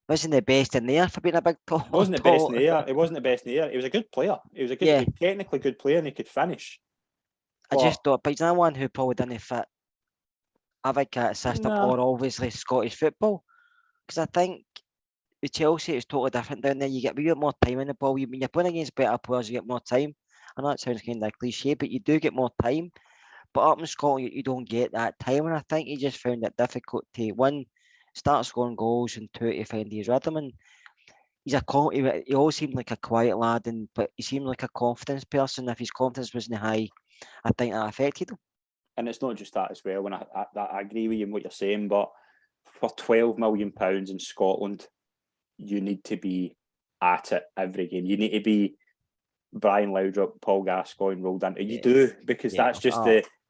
wasn't the best in there for being a big, tall. He wasn't the best in the air. He wasn't the best in the air. He was a good player. He was a good, technically good player, and he could finish. I just thought, but he's not one who probably didn't fit Advocaat system or obviously Scottish football. Because I think with Chelsea, it's totally different down there. You get more time in the ball. When you're playing against better players, you get more time. I know it sounds kind of cliche, but you do get more time. But up in Scotland, you don't get that time. And I think he just found it difficult to, one, start scoring goals, and two, to find his rhythm. And he always seemed like a quiet lad, but he seemed like a confidence person. If his confidence wasn't high, I think that affected him. And it's not just that as well. When I agree with you in what you're saying, but for £12 million in Scotland, you need to be at it every game. You need to be Brian Laudrup, Paul Gascoigne rolled into. You do, because that's just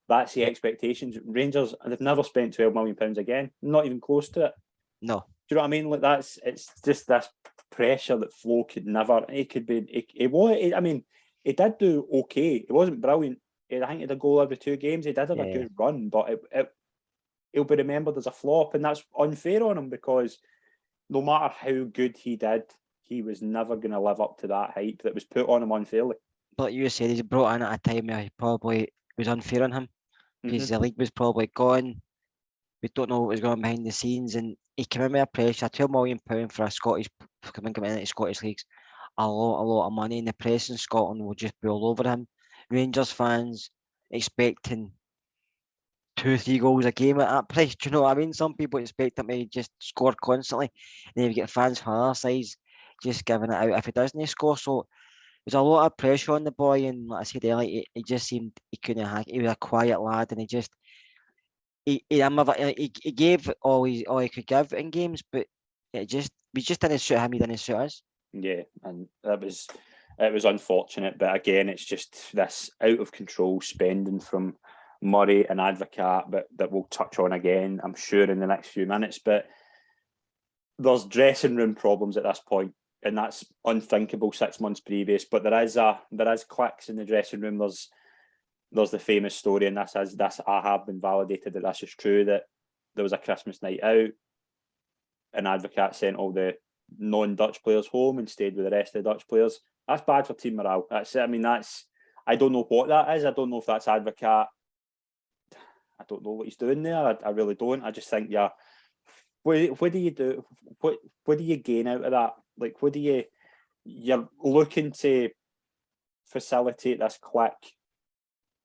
that's the expectations. Rangers, they've never spent £12 million again. Not even close to it. No. Do you know what I mean? Like it's just this pressure that Flo could never. It could be. I mean, he did do okay. It wasn't brilliant. I think he had a goal every 2 games. He did have a good run, but he'll be remembered as a flop, and that's unfair on him because no matter how good he did, he was never going to live up to that hype that was put on him unfairly. But you said he's brought in at a time where he probably was unfair on him because the league was probably gone. We don't know what was going behind the scenes, and he came in with a pressure, £12 million for a Scottish coming into Scottish leagues, a lot of money, and the press in Scotland will just be all over him. Rangers fans expecting 2-3 goals a game at that price. Do you know what I mean? Some people expect him to just score constantly, and then you get fans from other sides just giving it out if he doesn't score. So there's a lot of pressure on the boy, and like I said earlier, he just seemed he couldn't hack. He was a quiet lad, and he gave all he could give in games, but we just didn't suit him. He didn't suit us. Yeah, and it was unfortunate, but again, it's just this out of control spending from Murray and Advocaat, but that we'll touch on again, I'm sure, in the next few minutes. But there's dressing room problems at this point, and that's unthinkable 6 months previous. But there is clicks in the dressing room. There's the famous story, and this I have been validated that this is true, that there was a Christmas night out, and Advocaat sent all the non-Dutch players home and stayed with the rest of the Dutch players. That's bad for team morale. I don't know what that is. I don't know if that's Advocaat. I don't know what he's doing there. I really don't. I just think, what do you do? What do you gain out of that? Like, you're looking to facilitate this click.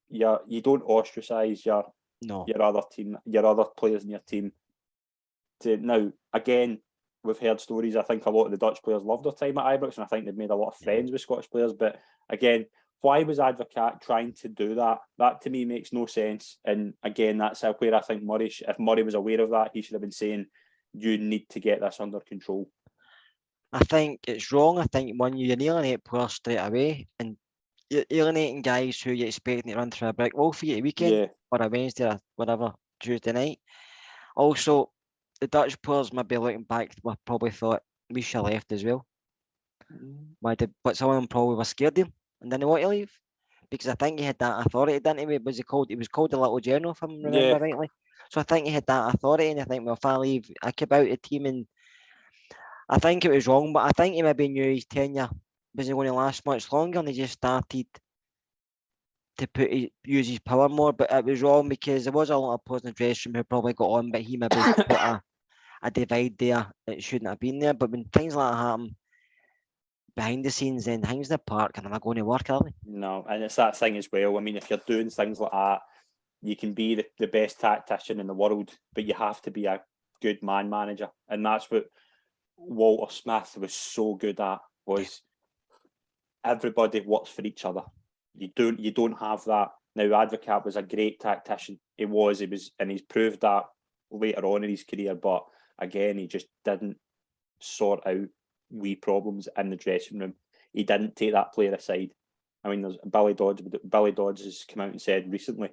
You don't ostracize your other players in your team. Now, again, we've heard stories. I think a lot of the Dutch players loved their time at Ibrox, and I think they've made a lot of friends with Scottish players. But again, why was Advocaat trying to do that? That to me makes no sense. And again, that's where I think if Murray was aware of that, he should have been saying, you need to get this under control. I think it's wrong. I think when you alienate players straight away, and you're alienating guys who you're expecting to run through a brick wall for you at weekend or a Wednesday or whatever, Tuesday night. Also, the Dutch players maybe looking back were probably thought we should have left as well. But some of them probably were scared of him and didn't want to leave because I think he had that authority, didn't he? He was called the Little General, if I remember rightly. So I think he had that authority, and I think, well, if I leave, I keep out the team, and I think it was wrong. But I think he maybe knew his tenure wasn't going to last much longer, and they just started to use his power more. But it was wrong because there was a lot of players in the dressing room who probably got on, but he maybe put a divide there that shouldn't have been there. But when things like that happen behind the scenes, then things in the park are not going to work, are they? No, and it's that thing as well. I mean, if you're doing things like that, you can be the best tactician in the world, but you have to be a good man manager. And that's what Walter Smith was so good at, was everybody works for each other. You don't have that. Now, Advocaat was a great tactician. He was, and he's proved that later on in his career. But again, he just didn't sort out wee problems in the dressing room. He didn't take that player aside. I mean, there's Billy Dodds has come out and said recently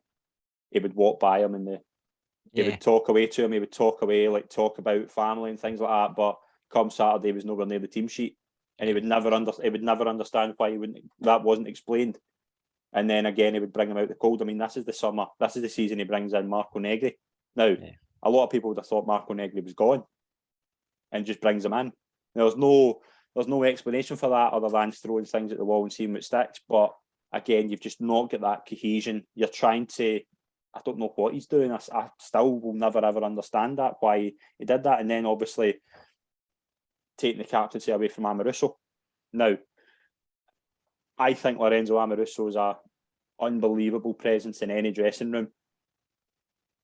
he would walk by him and he would talk away to him. He would talk away, talk about family and things like that. But come Saturday, he was nowhere near the team sheet, and he would never understand why that wasn't explained. And then again, he would bring him out the cold. I mean, this is the summer. This is the season he brings in Marco Negri. Now, a lot of people would have thought Marco Negri was gone, and just brings him in. There's no explanation for that other than throwing things at the wall and seeing what sticks. But again, you've just not got that cohesion. You're trying to, I don't know what he's doing. I still will never ever understand that, why he did that. And then obviously taking the captaincy away from Amoruso. Now, I think Lorenzo Amoruso is a unbelievable presence in any dressing room.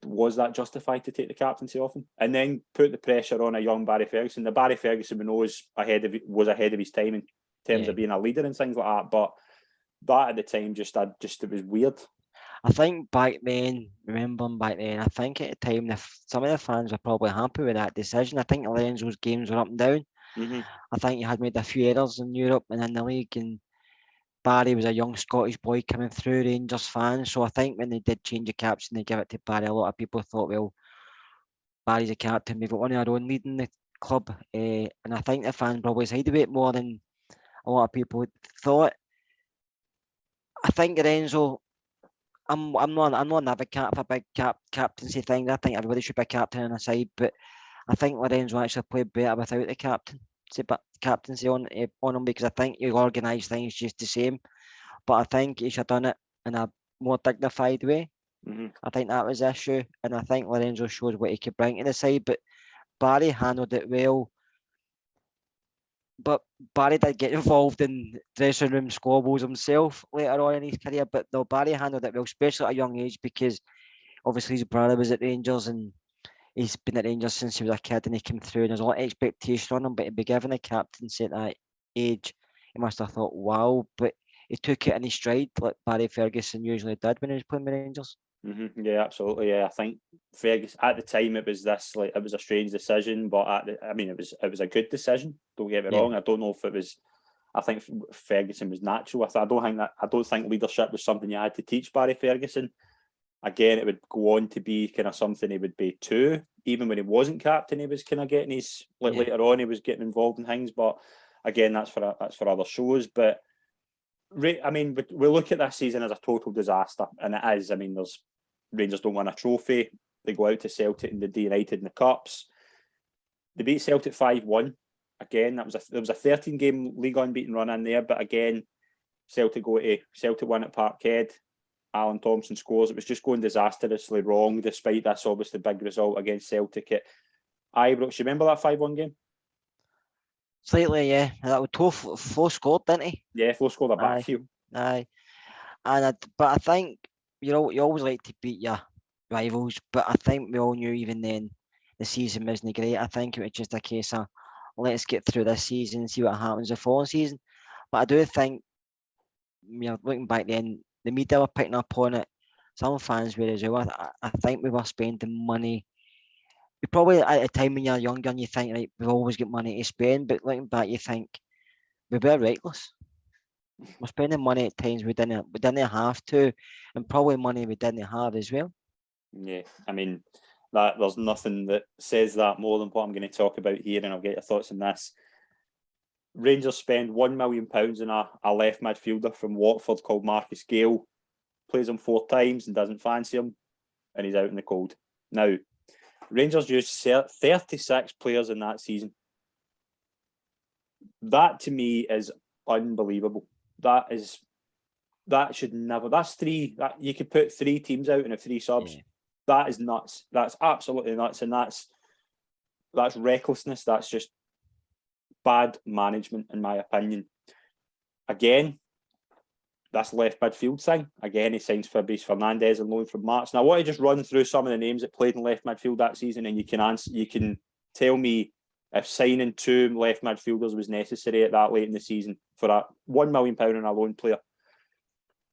Was that justified to take the captaincy off him and then put the pressure on a young Barry Ferguson? The Barry Ferguson we know was ahead of his time in terms of being a leader and things like that. But that at the time it was weird. I think back then, I think at the time some of the fans were probably happy with that decision. I think Lorenzo's games were up and down. Mm-hmm. I think he had made a few errors in Europe and in the league, and Barry was a young Scottish boy coming through, Rangers fans. So I think when they did change the captain, they gave it to Barry. A lot of people thought, well, Barry's a captain, we've got one of our own leading the club. And I think the fans probably sided with it more than a lot of people thought. I think Lorenzo, I'm not an advocate for a big captaincy thing. I think everybody should be a captain on a side, but I think Lorenzo actually played better without the captaincy on him, because I think he organised things just the same. But I think he should have done it in a more dignified way. Mm-hmm. I think that was the issue, and I think Lorenzo showed what he could bring to the side. But Barry handled it well. But Barry did get involved in dressing room squabbles himself later on in his career. But no, Barry handled it well, especially at a young age, because obviously his brother was at Rangers and he's been at Rangers since he was a kid, and he came through and there's a lot of expectation on him. But to be given a captaincy at that age, he must have thought, wow. But he took it in his stride, like Barry Ferguson usually did when he was playing with Rangers. Mm-hmm. Yeah, absolutely. Yeah, I think Ferguson at the time it was a strange decision, but it was a good decision. Don't get me wrong. I don't know if it was. I think Ferguson was natural. I don't think leadership was something you had to teach Barry Ferguson. Again, it would go on to be kind of something he would be too. Even when he wasn't captain, he was kind of getting his later on. He was getting involved in things, but again, that's for other shows. But I mean, we look at this season as a total disaster, and it is. I mean, Rangers don't win a trophy. They go out to Celtic and they United in the cups. They beat Celtic 5-1. Again, there was a 13-game league unbeaten run in there, but again, Celtic win at Parkhead. Alan Thompson scores. It was just going disastrously wrong, despite this obviously big result against Celtic at Ibrox. You remember that 5-1 game? Slightly, yeah. That was Flo scored, didn't he? Yeah, Flo scored a backfield. Aye. But I think you always like to beat your rivals, but I think we all knew even then the season wasn't great. I think it was just a case of let's get through this season and see what happens the following season. But I do think, looking back then, the media were picking up on it. Some fans were as well. I think we were spending money. We probably at a time when you're younger and you think, right, we've always got money to spend, but looking back, you think we were reckless. We're spending money at times we didn't have to, and probably money we didn't have as well. Yeah, I mean, there's nothing that says that more than what I'm going to talk about here, and I'll get your thoughts on this. Rangers spend £1 million on a left midfielder from Watford called Marcus Gale. Plays him 4 times and doesn't fancy him, and he's out in the cold. Now, Rangers used 36 players in that season. That to me is unbelievable. That should never. That's three. That you could put 3 teams out and have 3 subs. Yeah. That is nuts. That's absolutely nuts, and that's recklessness. That's just bad management, in my opinion. Again, that's left midfield thing. Again, he signs Fabrice Fernandez on loan from March. Now, I want to just run through some of the names that played in left midfield that season, and you can tell me if signing 2 left midfielders was necessary at that late in the season for a £1 million on a loan player.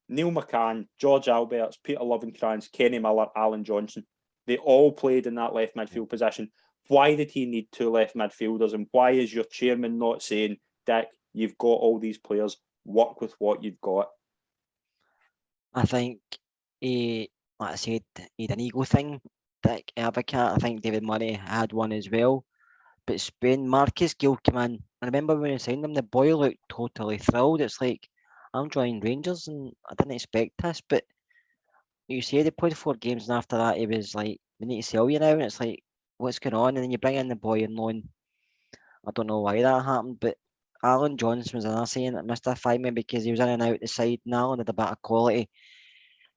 Neil McCann, George Alberts, Peter Lovenkrands, Kenny Miller, Alan Johnson. They all played in that left midfield position. Why did he need 2 left midfielders? And why is your chairman not saying, Dick, you've got all these players, work with what you've got? I think like I said, he had an ego thing. Dick Advocaat. I think David Murray had one as well. But Spain, Marcus Gill came in. I remember when we signed him, the boy looked totally thrilled. It's like, I'm joining Rangers and I didn't expect this. But you said he played 4 games and after that he was like, we need to sell you now. And it's like, what's going on? And then you bring in the boy on loan. I don't know why that happened, but Alan Johnson was another saying that mystified me because he was in and out the side. And Alan had a bit of quality.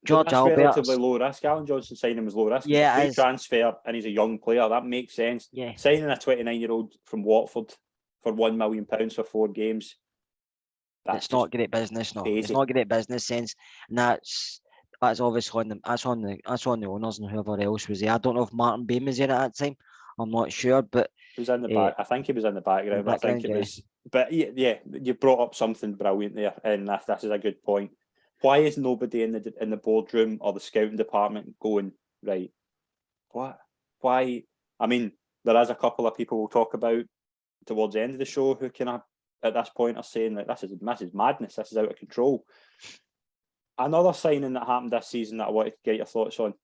George That's Alberts, relatively low risk. Alan Johnson signing was low risk. Yeah, It's a it free is. transfer and he's a young player. That makes sense. Yeah. Signing a 29-year-old from Watford for £1 million for 4 games. It's not great business, no. crazy. It's not great business sense. And that's obviously on the owners and whoever else was there. I don't know if Martin Bain was there at that time. I'm not sure, but he was in the back. I think he was in the background. the I think it was. But yeah, you brought up something brilliant there, and this is a good point. Why is nobody in the boardroom or the scouting department going, right? What? Why? I mean, there is a couple of people we'll talk about towards the end of the show who can at this point are saying that this is madness. This is out of control. Another signing that happened this season that I wanted to get your thoughts on.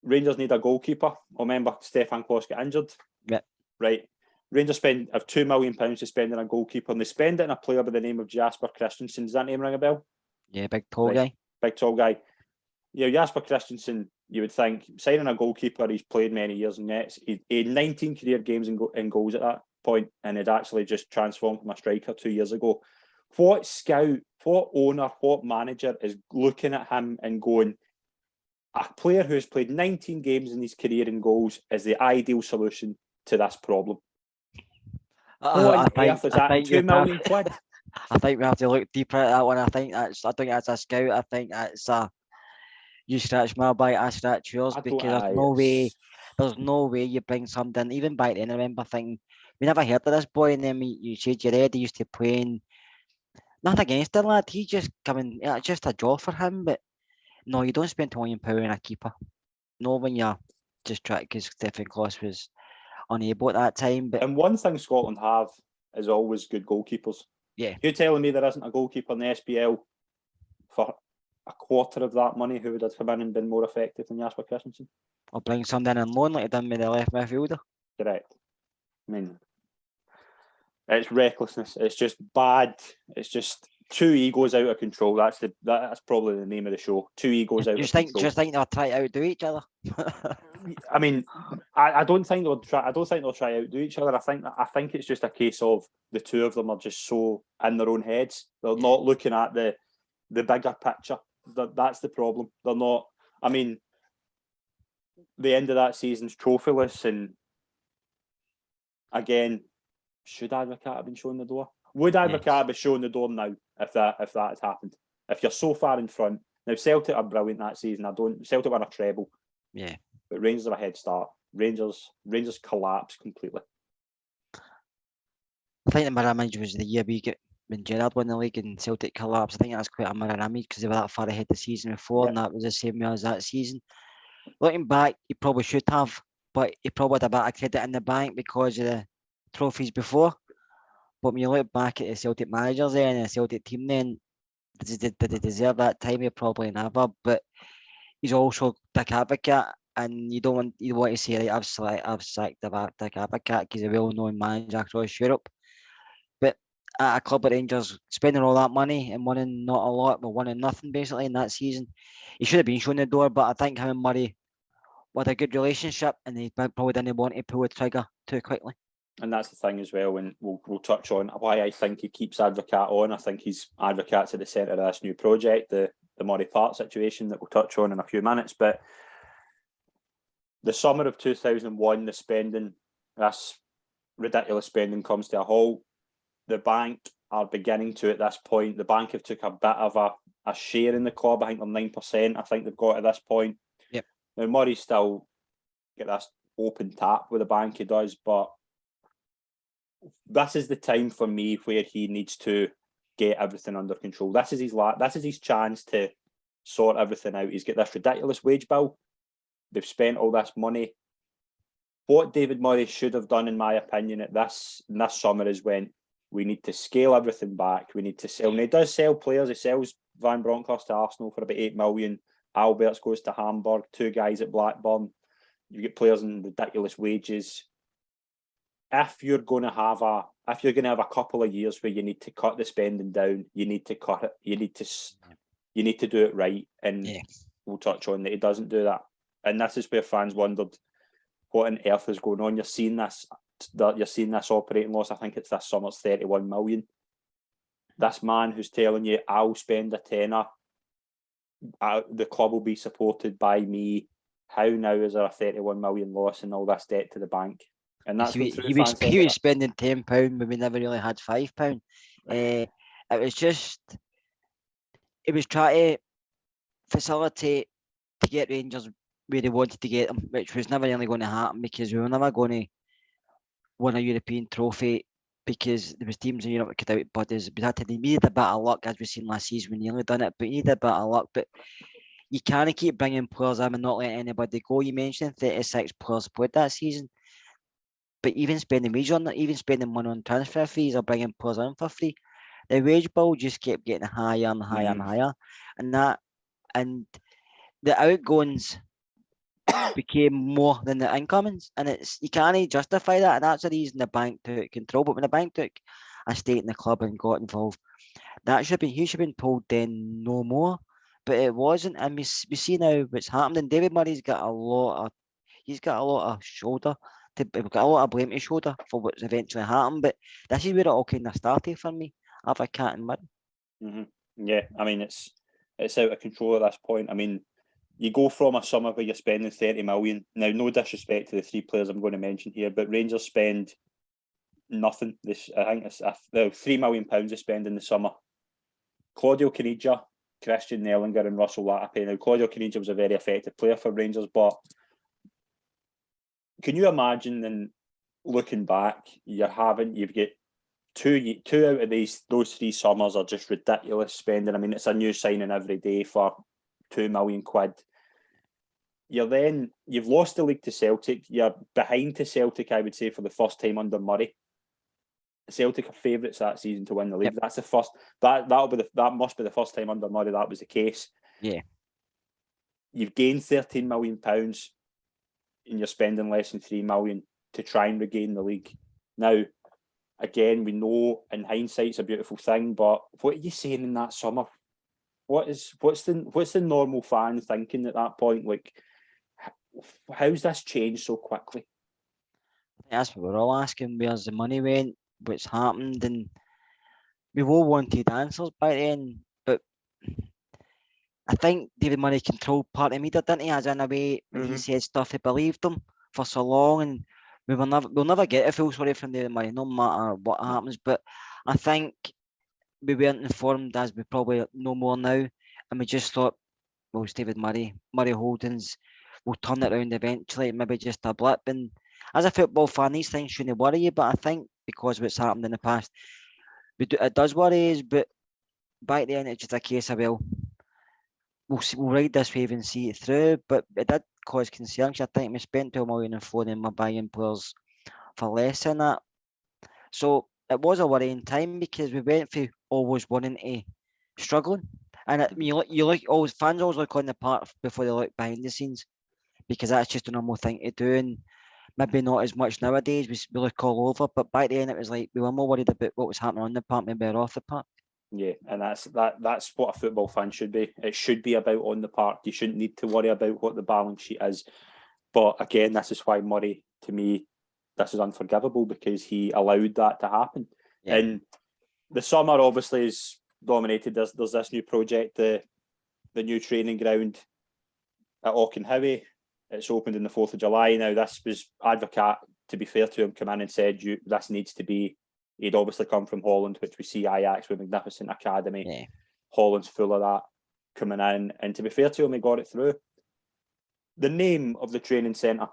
Rangers need a goalkeeper. I remember Stefan Klos got injured. Yeah. Right. Rangers have £2 million to spend on a goalkeeper, and they spend it on a player by the name of Jasper Christensen. Does that name ring a bell? Yeah, big tall guy. Big tall guy. Yeah, Jasper Christensen, you would think, signing a goalkeeper, he's played many years in nets. He had 19 career games and goals at that point, and had actually just transformed from a striker 2 years ago. What scout, what owner, what manager is looking at him and going, a player who has played 19 games in his career in goals is the ideal solution to this problem? I think £2 million quid? I think we have to look deeper at that one. I think that's a scout. I think that's a you scratch my back, I scratch yours, because there's no way you bring something. Even back then, I remember thinking, we never heard of this boy, and then you said Gerrard used to play in. Nothing against the lad, he just coming, just a job for him, but no, you don't spend £2 million on a keeper. No, when you're just trying, because Stefan Klos was unable at that time. But and one thing Scotland have is always good goalkeepers. Yeah. You're telling me there isn't a goalkeeper in the SPL for a quarter of that money who would have come in and been more effective than Jasper Christensen? Or bring something on loan like he done with the left midfielder. Correct. I mean, it's recklessness. It's just bad. It's just 2 egos out of control. That's probably the name of the show. 2 egos out of control. Do you think they'll try to outdo each other? I mean, I don't think they'll try. I don't think they'll try to outdo each other. I think it's just a case of the 2 of them are just so in their own heads. They're not looking at the bigger picture. That's the problem. They're not. I mean, the end of that season's trophyless, and again, should Advocaat have been shown the door? Would Advocaat be shown the door now if that had happened? If you're so far in front. Now, Celtic are brilliant that season. Celtic won a treble. Yeah. But Rangers have a head start. Rangers collapse completely. I think the mirror image was the year when Gerrard won the league and Celtic collapsed. I think that's quite a mirror image because they were that far ahead the season before, and that was the same way as that season. Looking back, he probably should have, but he probably had a bit of credit in the bank because of the trophies before. But when you look back at the Celtic managers there and the Celtic team then, did they deserve that time? He probably never, but he's also Dick Advocaat, and you don't want to say, right, I've sacked Dick Advocaat because he's a well-known manager across Europe. But at a club like Rangers, spending all that money and winning not a lot, but winning nothing basically in that season, he should have been shown the door. But I think him and Murray had a good relationship, and they probably didn't want to pull the trigger too quickly. And that's the thing as well, and we'll touch on why I think he keeps Advocaat on. I think he's Advocaat's at the centre of this new project, the Murray Park situation that we'll touch on in a few minutes. But the summer of 2001, the spending, this ridiculous spending comes to a halt. The bank are beginning to, at this point, the bank have took a bit of a share in the club. I think they're 9%, I think they've got at this point. Yep. Now, Murray's still got this open tap with the bank, he does, but this is the time for me where he needs to get everything under control. This is his chance to sort everything out. He's got this ridiculous wage bill. They've spent all this money. What David Murray should have done, in my opinion, in this summer is when we need to scale everything back. We need to sell. And he does sell players. He sells Van Bronckhorst to Arsenal for about 8 million. Alberts goes to Hamburg. 2 guys at Blackburn. You get players in ridiculous wages. If you're going to have a couple of years where you need to cut the spending down, you need to cut it. You need to do it right. And we'll touch on that he doesn't do that. And this is where fans wondered what on earth is going on. You're seeing this operating loss. I think it's this summer's 31 million. This man who's telling you, I'll spend a tenner, the club will be supported by me. How now is there a 31 million loss and all this debt to the bank? And that's he was spending £10 when we never really had £5. It was trying to facilitate to get Rangers where they wanted to get them, which was never really going to happen because we were never going to win a European trophy because there was teams in Europe that could outbid us. We needed a bit of luck, as we've seen last season. We nearly done it, but you need a bit of luck. But you can't keep bringing players in and not letting anybody go. You mentioned 36 players played that season, but even spending wage on that, even spending money on transfer fees or bringing players in for free, the wage bill just kept getting higher and higher and higher, and the outgoings became more than the incomings, and you can't justify that, and that's the reason the bank took control. But when the bank took a stake in the club and got involved, he should have been told then no more, but it wasn't. And we see now what's happened, and David Murray's got a lot of shoulder. We've got a lot of blame to shoulder for what's eventually happened, but this is where it all kind of started for me. Advocaat and Murray. Mm-hmm. Yeah, I mean it's out of control at this point. I mean, you go from a summer where you're spending 30 million. Now, no disrespect to the 3 players I'm going to mention here, but Rangers spend nothing. I think it's £3 million they spend in the summer. Claudio Caniggia, Christian Nellinger and Russell Latape. Now, Claudio Caniggia was a very effective player for Rangers, but can you imagine then looking back, you've got two out of those 3 summers are just ridiculous spending. I mean, it's a new signing every day for £2 million. You've lost the league to Celtic. You're behind to Celtic, I would say, for the first time under Murray. Celtic are favourites that season to win the league. Yep. That's the first. That must be the first time under Murray that was the case. Yeah. You've gained £13 million, and you're spending less than £3 million to try and regain the league. Now, again, we know in hindsight it's a beautiful thing, but what are you saying in that summer? What's the normal fan thinking at that point? Like, how's this changed so quickly? That's what we're all asking. Where's the money went? What's happened? And we all wanted answers by then. But I think David Murray controlled part of the media, didn't he? As in a way, when he said stuff, he believed them for so long, and we'll never get a full story from David Murray, no matter what happens. But I think we weren't informed as we probably know more now, and we just thought, well, it's David Murray Holdings will turn it around eventually, maybe just a blip. And as a football fan, these things shouldn't worry you, but I think because of what's happened in the past, it does worry us. But back then, it's just a case of, well, we'll ride this wave and see it through. But it did cause concern. I think we spent £2 million on phone and we're buying players for less than that. So it was a worrying time because we went through always wanting to struggling. And you look, always fans always look on the part before they look behind the scenes, because that's just a normal thing to do. And maybe not as much nowadays. We look all over, but back then it was like we were more worried about what was happening on the park than we were off the park. Yeah, and that's what a football fan should be. It should be about on the park. You shouldn't need to worry about what the balance sheet is. But again, this is why Murray, to me, this is unforgivable because he allowed that to happen. Yeah. And the summer obviously is dominated. There's this new project, the new training ground at Auchenhowie. It's opened on the 4th of July. Now, this was Advocaat, to be fair to him, come in and said, this needs to be, he'd obviously come from Holland, which we see Ajax with magnificent academy. Yeah. Holland's full of that coming in. And to be fair to him, he got it through. The name of the training centre,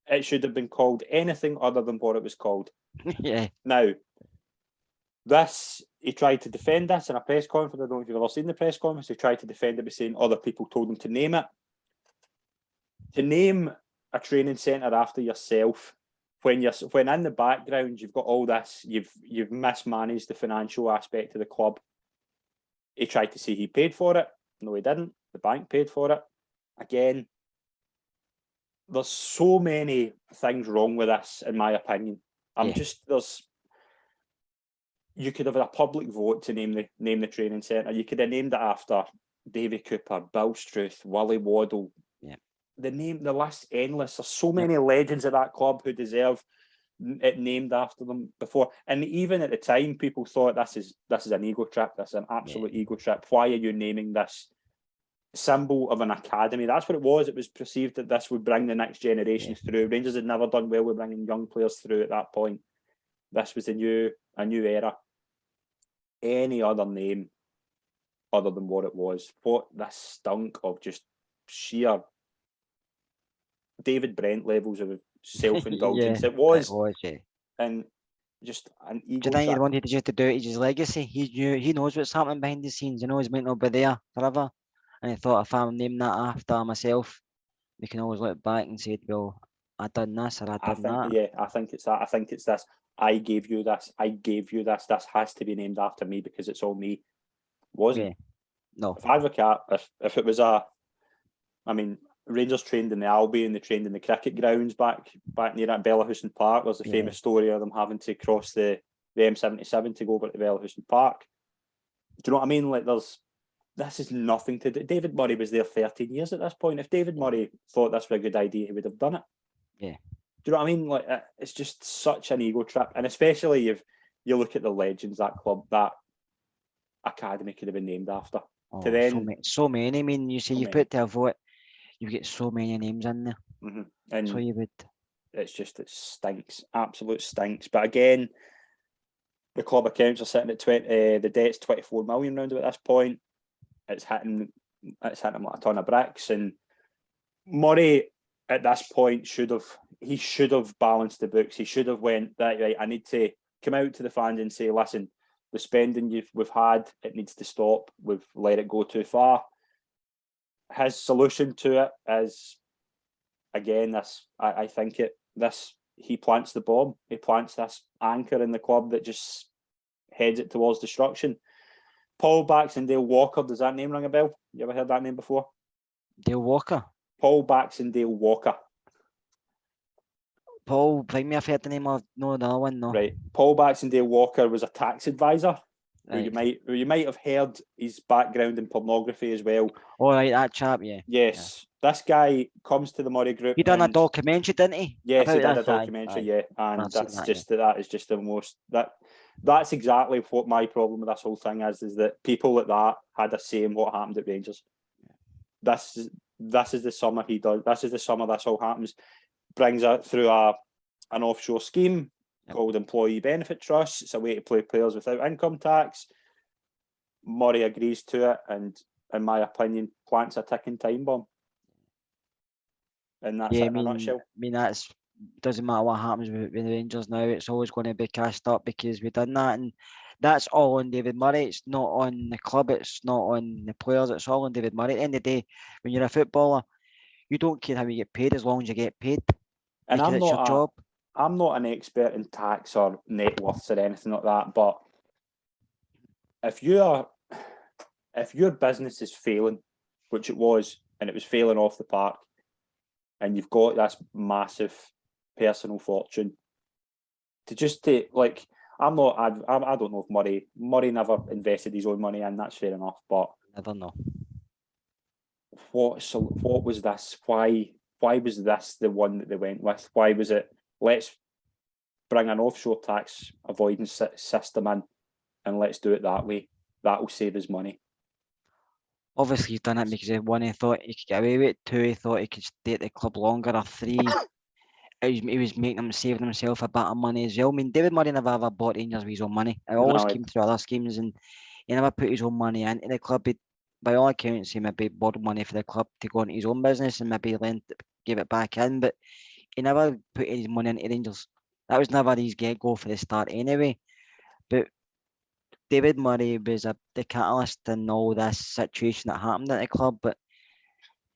it should have been called anything other than what it was called. Yeah. Now, he tried to defend this in a press conference. I don't know if you've ever seen the press conference. He tried to defend it by saying other people told him to name it. To name a training centre after yourself, when in the background you've got all this, you've mismanaged the financial aspect of the club. He tried to say he paid for it. No, he didn't. The bank paid for it. Again, there's so many things wrong with this, in my opinion. You could have had a public vote to name the training centre. You could have named it after Davy Cooper, Bill Struth, Willie Waddle. Yeah. The list endless. There's so many legends of that club who deserve it named after them before. And even at the time, people thought this is an ego trip. This is an absolute ego trip. Why are you naming this symbol of an academy? That's what it was. It was perceived that this would bring the next generations through. Rangers had never done well with bringing young players through at that point. This was a new era. Any other name other than what it was, this stunk of just sheer David Brent levels of self-indulgence. It was, and just an ego. Do you think he wanted to just to do it as his legacy? He knows what's happening behind the scenes. He knows he might not be there forever, and he thought, if I'm naming that after myself, we can always look back and say, well, I done this or I done that. Yeah, I think it's that. I think it's this. I gave you this. I gave you this. This has to be named after me because it's all me. Wasn't. Yeah. No. If Advocaat, if it was Rangers trained in the Albion, they trained in the cricket grounds back near at Bellahouston Park. There's the famous story of them having to cross the M77 to go over to Bellahouston Park. Do you know what I mean? Like, this is nothing to do. David Murray was there 13 years at this point. If David Murray thought this was a good idea, he would have done it. Yeah. Do you know what I mean? Like, it's just such an ego trip. And especially if you look at the legends that club, that academy could have been named after. So many. I mean, you say you put to a vote, you get so many names in there. Mm-hmm. And so you would. It stinks. Absolute stinks. But again, the club accounts are sitting at 20. The debt's 24 million round about this point. It's hitting like a ton of bricks. And Murray at this point should have balanced the books. He should have went, right, I need to come out to the fans and say, listen, the spending we've had, it needs to stop. We've let it go too far. His solution to it is, again, he plants the bomb. He plants this anchor in the club that just heads it towards destruction. Paul Baxendale Walker, does that name ring a bell? You ever heard that name before? Dale Walker? Paul Baxendale Walker. Paul, bring me, I've heard the name of, no, the other one, no. Right. Paul Baxendale Walker was a tax advisor. Right. Who you might have heard his background in pornography as well. Oh, right, that chap, yeah. Yes. Yeah. This guy comes to the Murray Group. He done a documentary, didn't he? Yes, he did a documentary, yeah. And that is just the most, that's exactly what my problem with this whole thing is that people like that had a say in what happened at Rangers. This is the summer he does. This is the summer this all happens. Brings it through an offshore scheme called Employee Benefit Trust. It's a way to play players without income tax. Murray agrees to it and, in my opinion, plants a ticking time bomb. And that's it in a nutshell. I mean, doesn't matter what happens with the Rangers now, it's always going to be cashed up because we've done that. And that's all on David Murray. It's not on the club. It's not on the players. It's all on David Murray. At the end of the day, when you're a footballer, you don't care how you get paid as long as you get paid. And it's your job. I'm not an expert in tax or net worths or anything like that, but if your business is failing, which it was, and it was failing off the park, and you've got this massive personal fortune, to just take, like, I don't know if Murray never invested his own money in, that's fair enough, but never know. What was this? Why was this the one that they went with? Why was it let's bring an offshore tax avoidance system in, and let's do it that way. That will save us money. Obviously, he's done it because one, he thought he could get away with it. Two, he thought he could stay at the club longer. Or three, he was saving himself a bit of money as well. I mean, David Murray never ever bought Rangers with his own money. It always came through other schemes, and he never put his own money into the club. By all accounts, he maybe borrowed money for the club to go into his own business and maybe give it back in, but he never put his money into Rangers. That was never his get-go for the start anyway. But David Murray was the catalyst in all this situation that happened at the club. But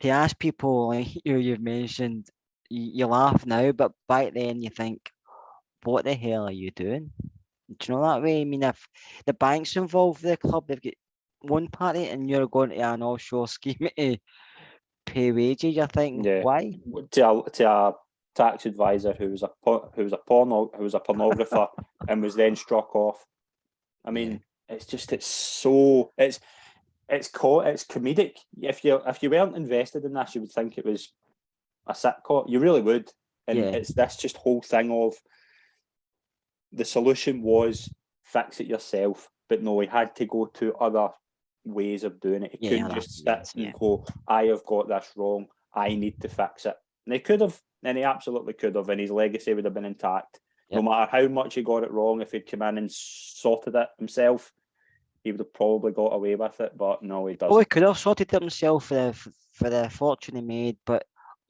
to ask people like you've mentioned, you laugh now, but back then you think, what the hell are you doing? Do you know that way? I mean, if the bank's involved with the club, they've got one party and you're going to an offshore scheme to pay wages, I think. Yeah. Why? To a tax advisor who was a pornographer and was then struck off. I mean, it's comedic. If you weren't invested in this, you would think it was a sitcom. You really would. And it's this just whole thing of the solution was fix it yourself, but no, he had to go to other ways of doing it. He couldn't just sit and go, I have got this wrong, I need to fix it. And he could have, and he absolutely could have, and his legacy would have been intact. No matter how much he got it wrong, if he'd come in and sorted it himself, he would have probably got away with it, but no, he doesn't. Oh, he could have sorted it himself for the fortune he made, but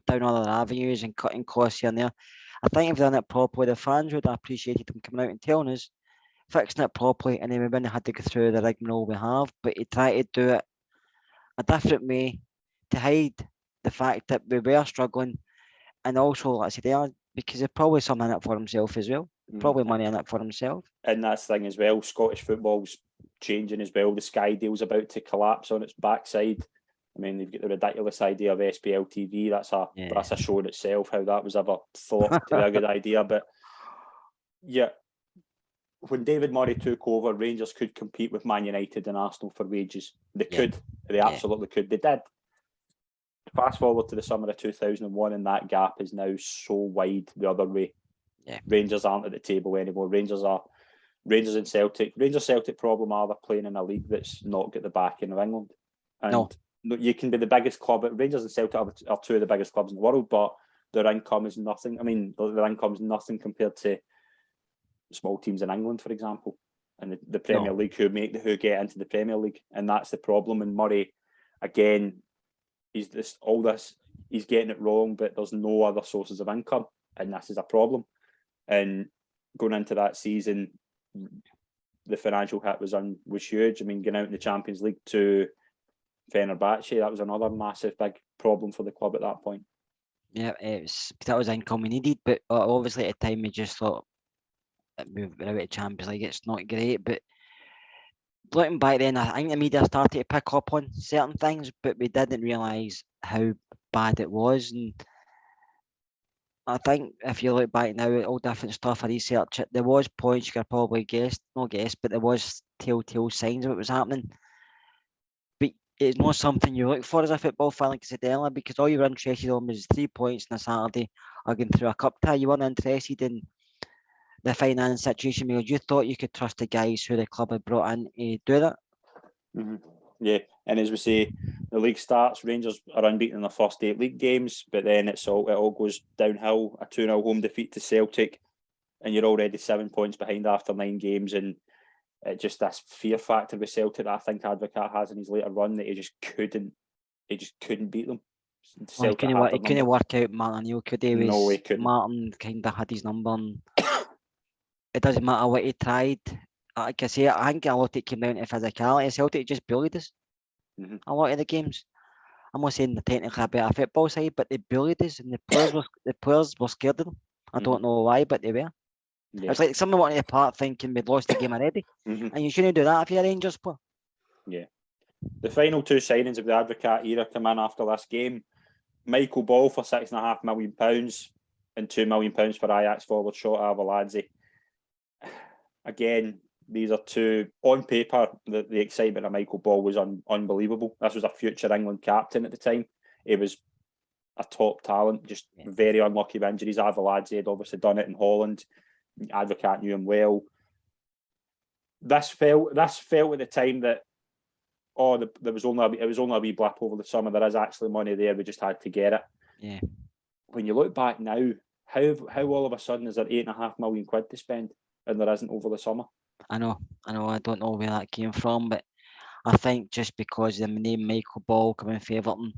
down other avenues and cutting costs here and there. I think if they'd done it properly, the fans would have appreciated him coming out and telling us, fixing it properly, and then we wouldn't have had to go through the rigmarole we have. But he tried to do it a different way to hide the fact that we were struggling, and also, like I said earlier, because there's probably something in it for himself as well. Probably money in it for himself. And that's the thing as well, Scottish football's changing as well. The Sky deal's about to collapse on its backside. I mean, they've got the ridiculous idea of SPL TV. That's a show in itself, how that was ever thought to be a good idea. But yeah, when David Murray took over, Rangers could compete with Man United and Arsenal for wages. They could. They absolutely could. They did. Fast forward to the summer of 2001, and that gap is now so wide the other way. Yeah. Rangers aren't at the table anymore. Rangers and Celtic. Rangers Celtic problem are they're playing in a league that's not got the backing of England. And you can be the biggest club. Rangers and Celtic are two of the biggest clubs in the world, but their income is nothing. I mean, their income is nothing compared to small teams in England, for example, and the Premier League who get into the Premier League, and that's the problem. And Murray, again, he's getting it wrong, but there's no other sources of income, and this is a problem. And going into that season, the financial hit was huge. I mean, getting out in the Champions League to Fenerbahce, that was another massive big problem for the club at that point. Yeah, that was income we needed, but obviously at the time we just thought we're out of Champions League, it's not great. But looking back then, I think the media started to pick up on certain things, but we didn't realise how bad it was. And I think if you look back now at all different stuff, I researched it, there was points you could probably but there was telltale signs of what was happening. But it's not something you look for as a football fan, like I said earlier, because all you were interested in was 3 points on a Saturday or going through a cup tie. You weren't interested in the finance situation because you thought you could trust the guys who the club had brought in to do that. Mm-hmm. Yeah, and as we say, the league starts, Rangers are unbeaten in the first 8 league games, but then it all goes downhill. A 2-0 home defeat to Celtic, and you're already 7 points behind after 9 games, and it just this fear factor with Celtic that I think Advocaat has in his later run, that he just couldn't beat them. He couldn't work out Martin O'Neill, could he? No, he couldn't. Martin kind of had his number, and it doesn't matter what he tried. Like I say, I think a lot of it came down to physicality. Celtic just bullied us a lot of the games. I'm not saying they're technically a better football side, but they bullied us, and the players were scared of them. I don't know why, but they were. Yeah. It's like someone wanting to depart thinking we'd lost the game already, and you shouldn't do that if you're a Rangers player. Yeah. The final 2 signings of the Advocaat era come in after this game. Michael Ball for £6.5 million and £2 million for Ajax forward Shota Arveladze. Again, these are two, on paper, the excitement of Michael Ball was unbelievable. This was a future England captain at the time. He was a top talent, just very unlucky with injuries. Arveladze had obviously done it in Holland. Advocaat knew him well. This felt at the time that it was only a wee blip over the summer. There is actually money there. We just had to get it. Yeah. When you look back now, how all of a sudden is there £8.5 million to spend and there isn't over the summer? I know. I don't know where that came from, but I think just because of the name Michael Ball coming from Everton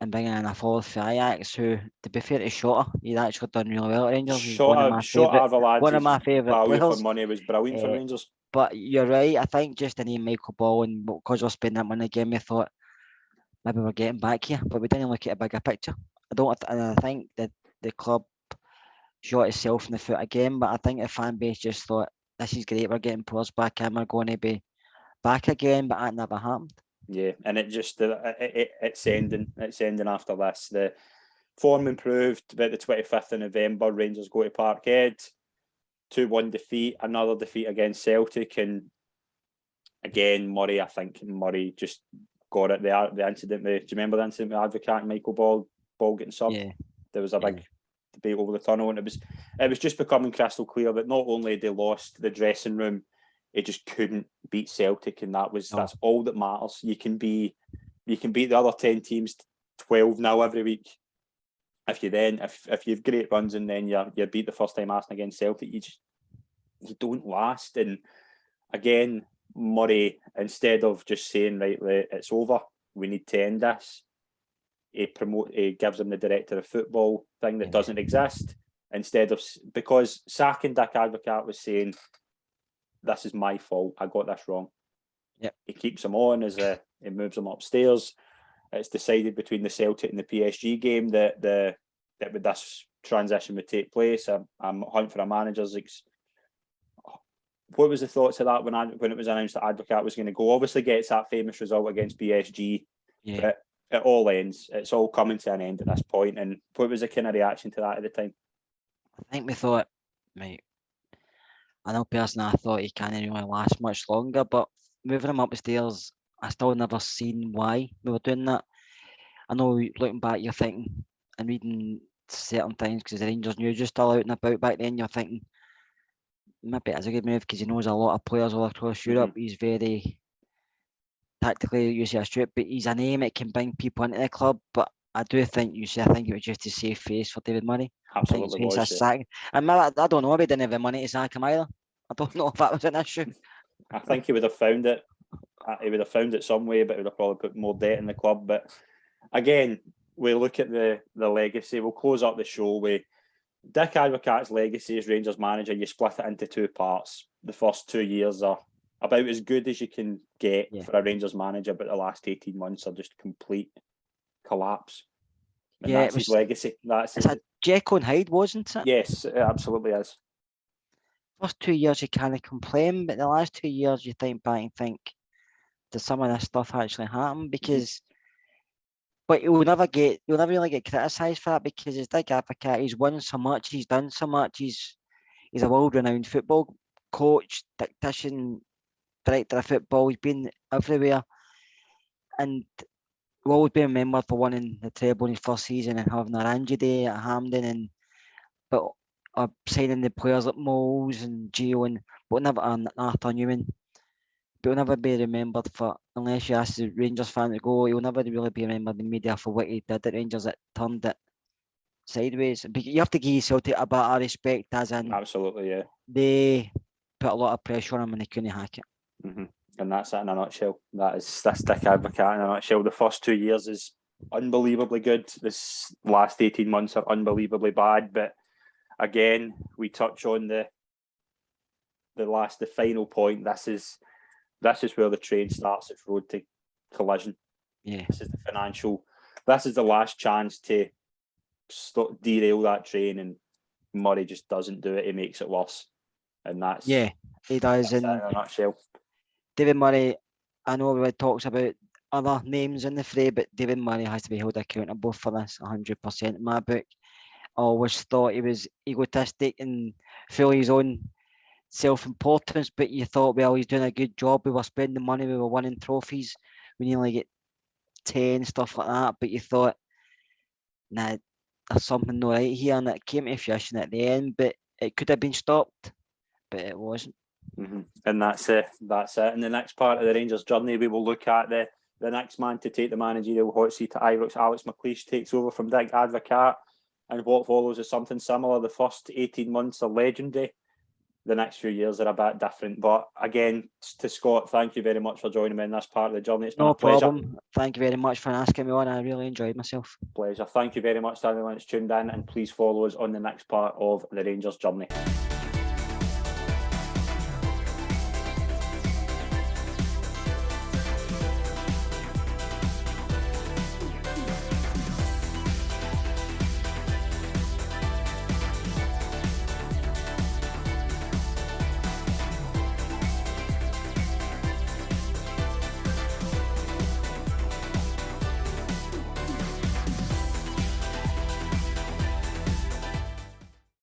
and bringing in a forward for Ajax, who, to be fair to Shota, he'd actually done really well at Rangers. He's one of my favourite value players. For money was brilliant for Rangers. But you're right. I think just the name Michael Ball, and because we're spending that money again, we thought maybe we're getting back here, but we didn't look at a bigger picture. I think that the club shot itself in the foot again, but I think the fan base just thought, this is great, we're getting players back in, we're going to be back again, but that never happened. Yeah, and it just it's ending after this. The form improved about the 25th of November. Rangers go to Parkhead, 2-1 defeat, another defeat against Celtic, and again I think Murray just got it. The incident. Do you remember the incident with Advocaat and Michael Ball getting subbed? Yeah. There was a big debate over the tunnel, and it was just becoming crystal clear that not only they lost the dressing room, it just couldn't beat Celtic, and that's all that matters. You can beat the other 10 teams 12-0 every week. If you've great runs and then you beat the first time Arsenal against Celtic, you don't last. And again, Murray, instead of just saying right, it's over, we need to end this, he gives him the director of football thing that doesn't exist. Instead of, because sacking Dick Advocaat was saying, this is my fault, I got this wrong. Yep. He keeps him on as he moves him upstairs. It's decided between the Celtic and the PSG game that this transition would take place. I'm hunt for a manager's. What was the thoughts of that when it was announced that Advocaat was going to go? Obviously, gets that famous result against PSG, but it all ends. It's all coming to an end at this point. And what was the kind of reaction to that at the time? I think we thought, mate, I know personally I thought he can't really last much longer, but moving him upstairs, I still never seen why we were doing that. I know looking back, you're thinking and reading certain things, because the Rangers news was still out and about back then, you're thinking maybe it's a good move because he knows a lot of players all across Europe. He's very tactically usually astute, but he's a name that can bring people into the club. But I do think I think it was just a safe face for David Murray. Absolutely was. And I don't know if he didn't have the money to sack him either. I don't know if that was an issue. I think he would have found it. He would have found it some way, but he would have probably put more debt in the club. But again, we look at the legacy. We'll close up the show with Dick Advocaat's legacy as Rangers manager. You split it into two parts. The first 2 years are about as good as you can get for a Rangers manager, but the last 18 months are just complete collapse. And that's his legacy. It's a Jekyll and Hyde, wasn't it? Yes, it absolutely is. First 2 years you can't complain, but the last 2 years you think back and think, does some of this stuff actually happen? Because but you'll never really get criticised for that, because it's Dick Advocaat. He's won so much, he's done so much, he's a world-renowned football coach, tactician, director of football. He's been everywhere, and will always be remembered for winning the treble in his first season and having a Ranji day at Hampden, but signing the players like Moles and Gio and Arthur Newman. But he'll never be remembered for, unless you ask the Rangers fan to go, he'll never really be remembered in the media for what he did at Rangers that turned it sideways. But you have to give Celtic a bit of respect, as in absolutely, yeah. They put a lot of pressure on him and they couldn't hack it. And that's it in a nutshell. That's Dick Advocaat in a nutshell. The first 2 years is unbelievably good. This last 18 months are unbelievably bad. But again, we touch on the final point. This is where the train starts its road to collision. Yeah. This is the financial. This is the last chance to derail that train, and Murray just doesn't do it. He makes it worse, and that's he does. In a nutshell. David Murray, I know everybody talks about other names in the fray, but David Murray has to be held accountable for this 100% in my book. I always thought he was egotistic and full of his own self-importance, but you thought, well, he's doing a good job. We were spending money, we were winning trophies, we nearly get 10, stuff like that. But you thought nah, there's something not right here, and it came to fruition at the end, but it could have been stopped, but it wasn't. And that's it. In the next part of the Rangers journey, we will look at the next man to take the managerial hot seat at Ibrox. Alex McLeish takes over from Dick Advocaat, and what follows is something similar. The first 18 months are legendary. The next few years are a bit different. But again, to Scott, thank you very much for joining me in this part of the journey. It's been a pleasure. No problem. Thank you very much for asking me on. I really enjoyed myself. Pleasure. Thank you very much to everyone that's tuned in, and please follow us on the next part of the Rangers journey.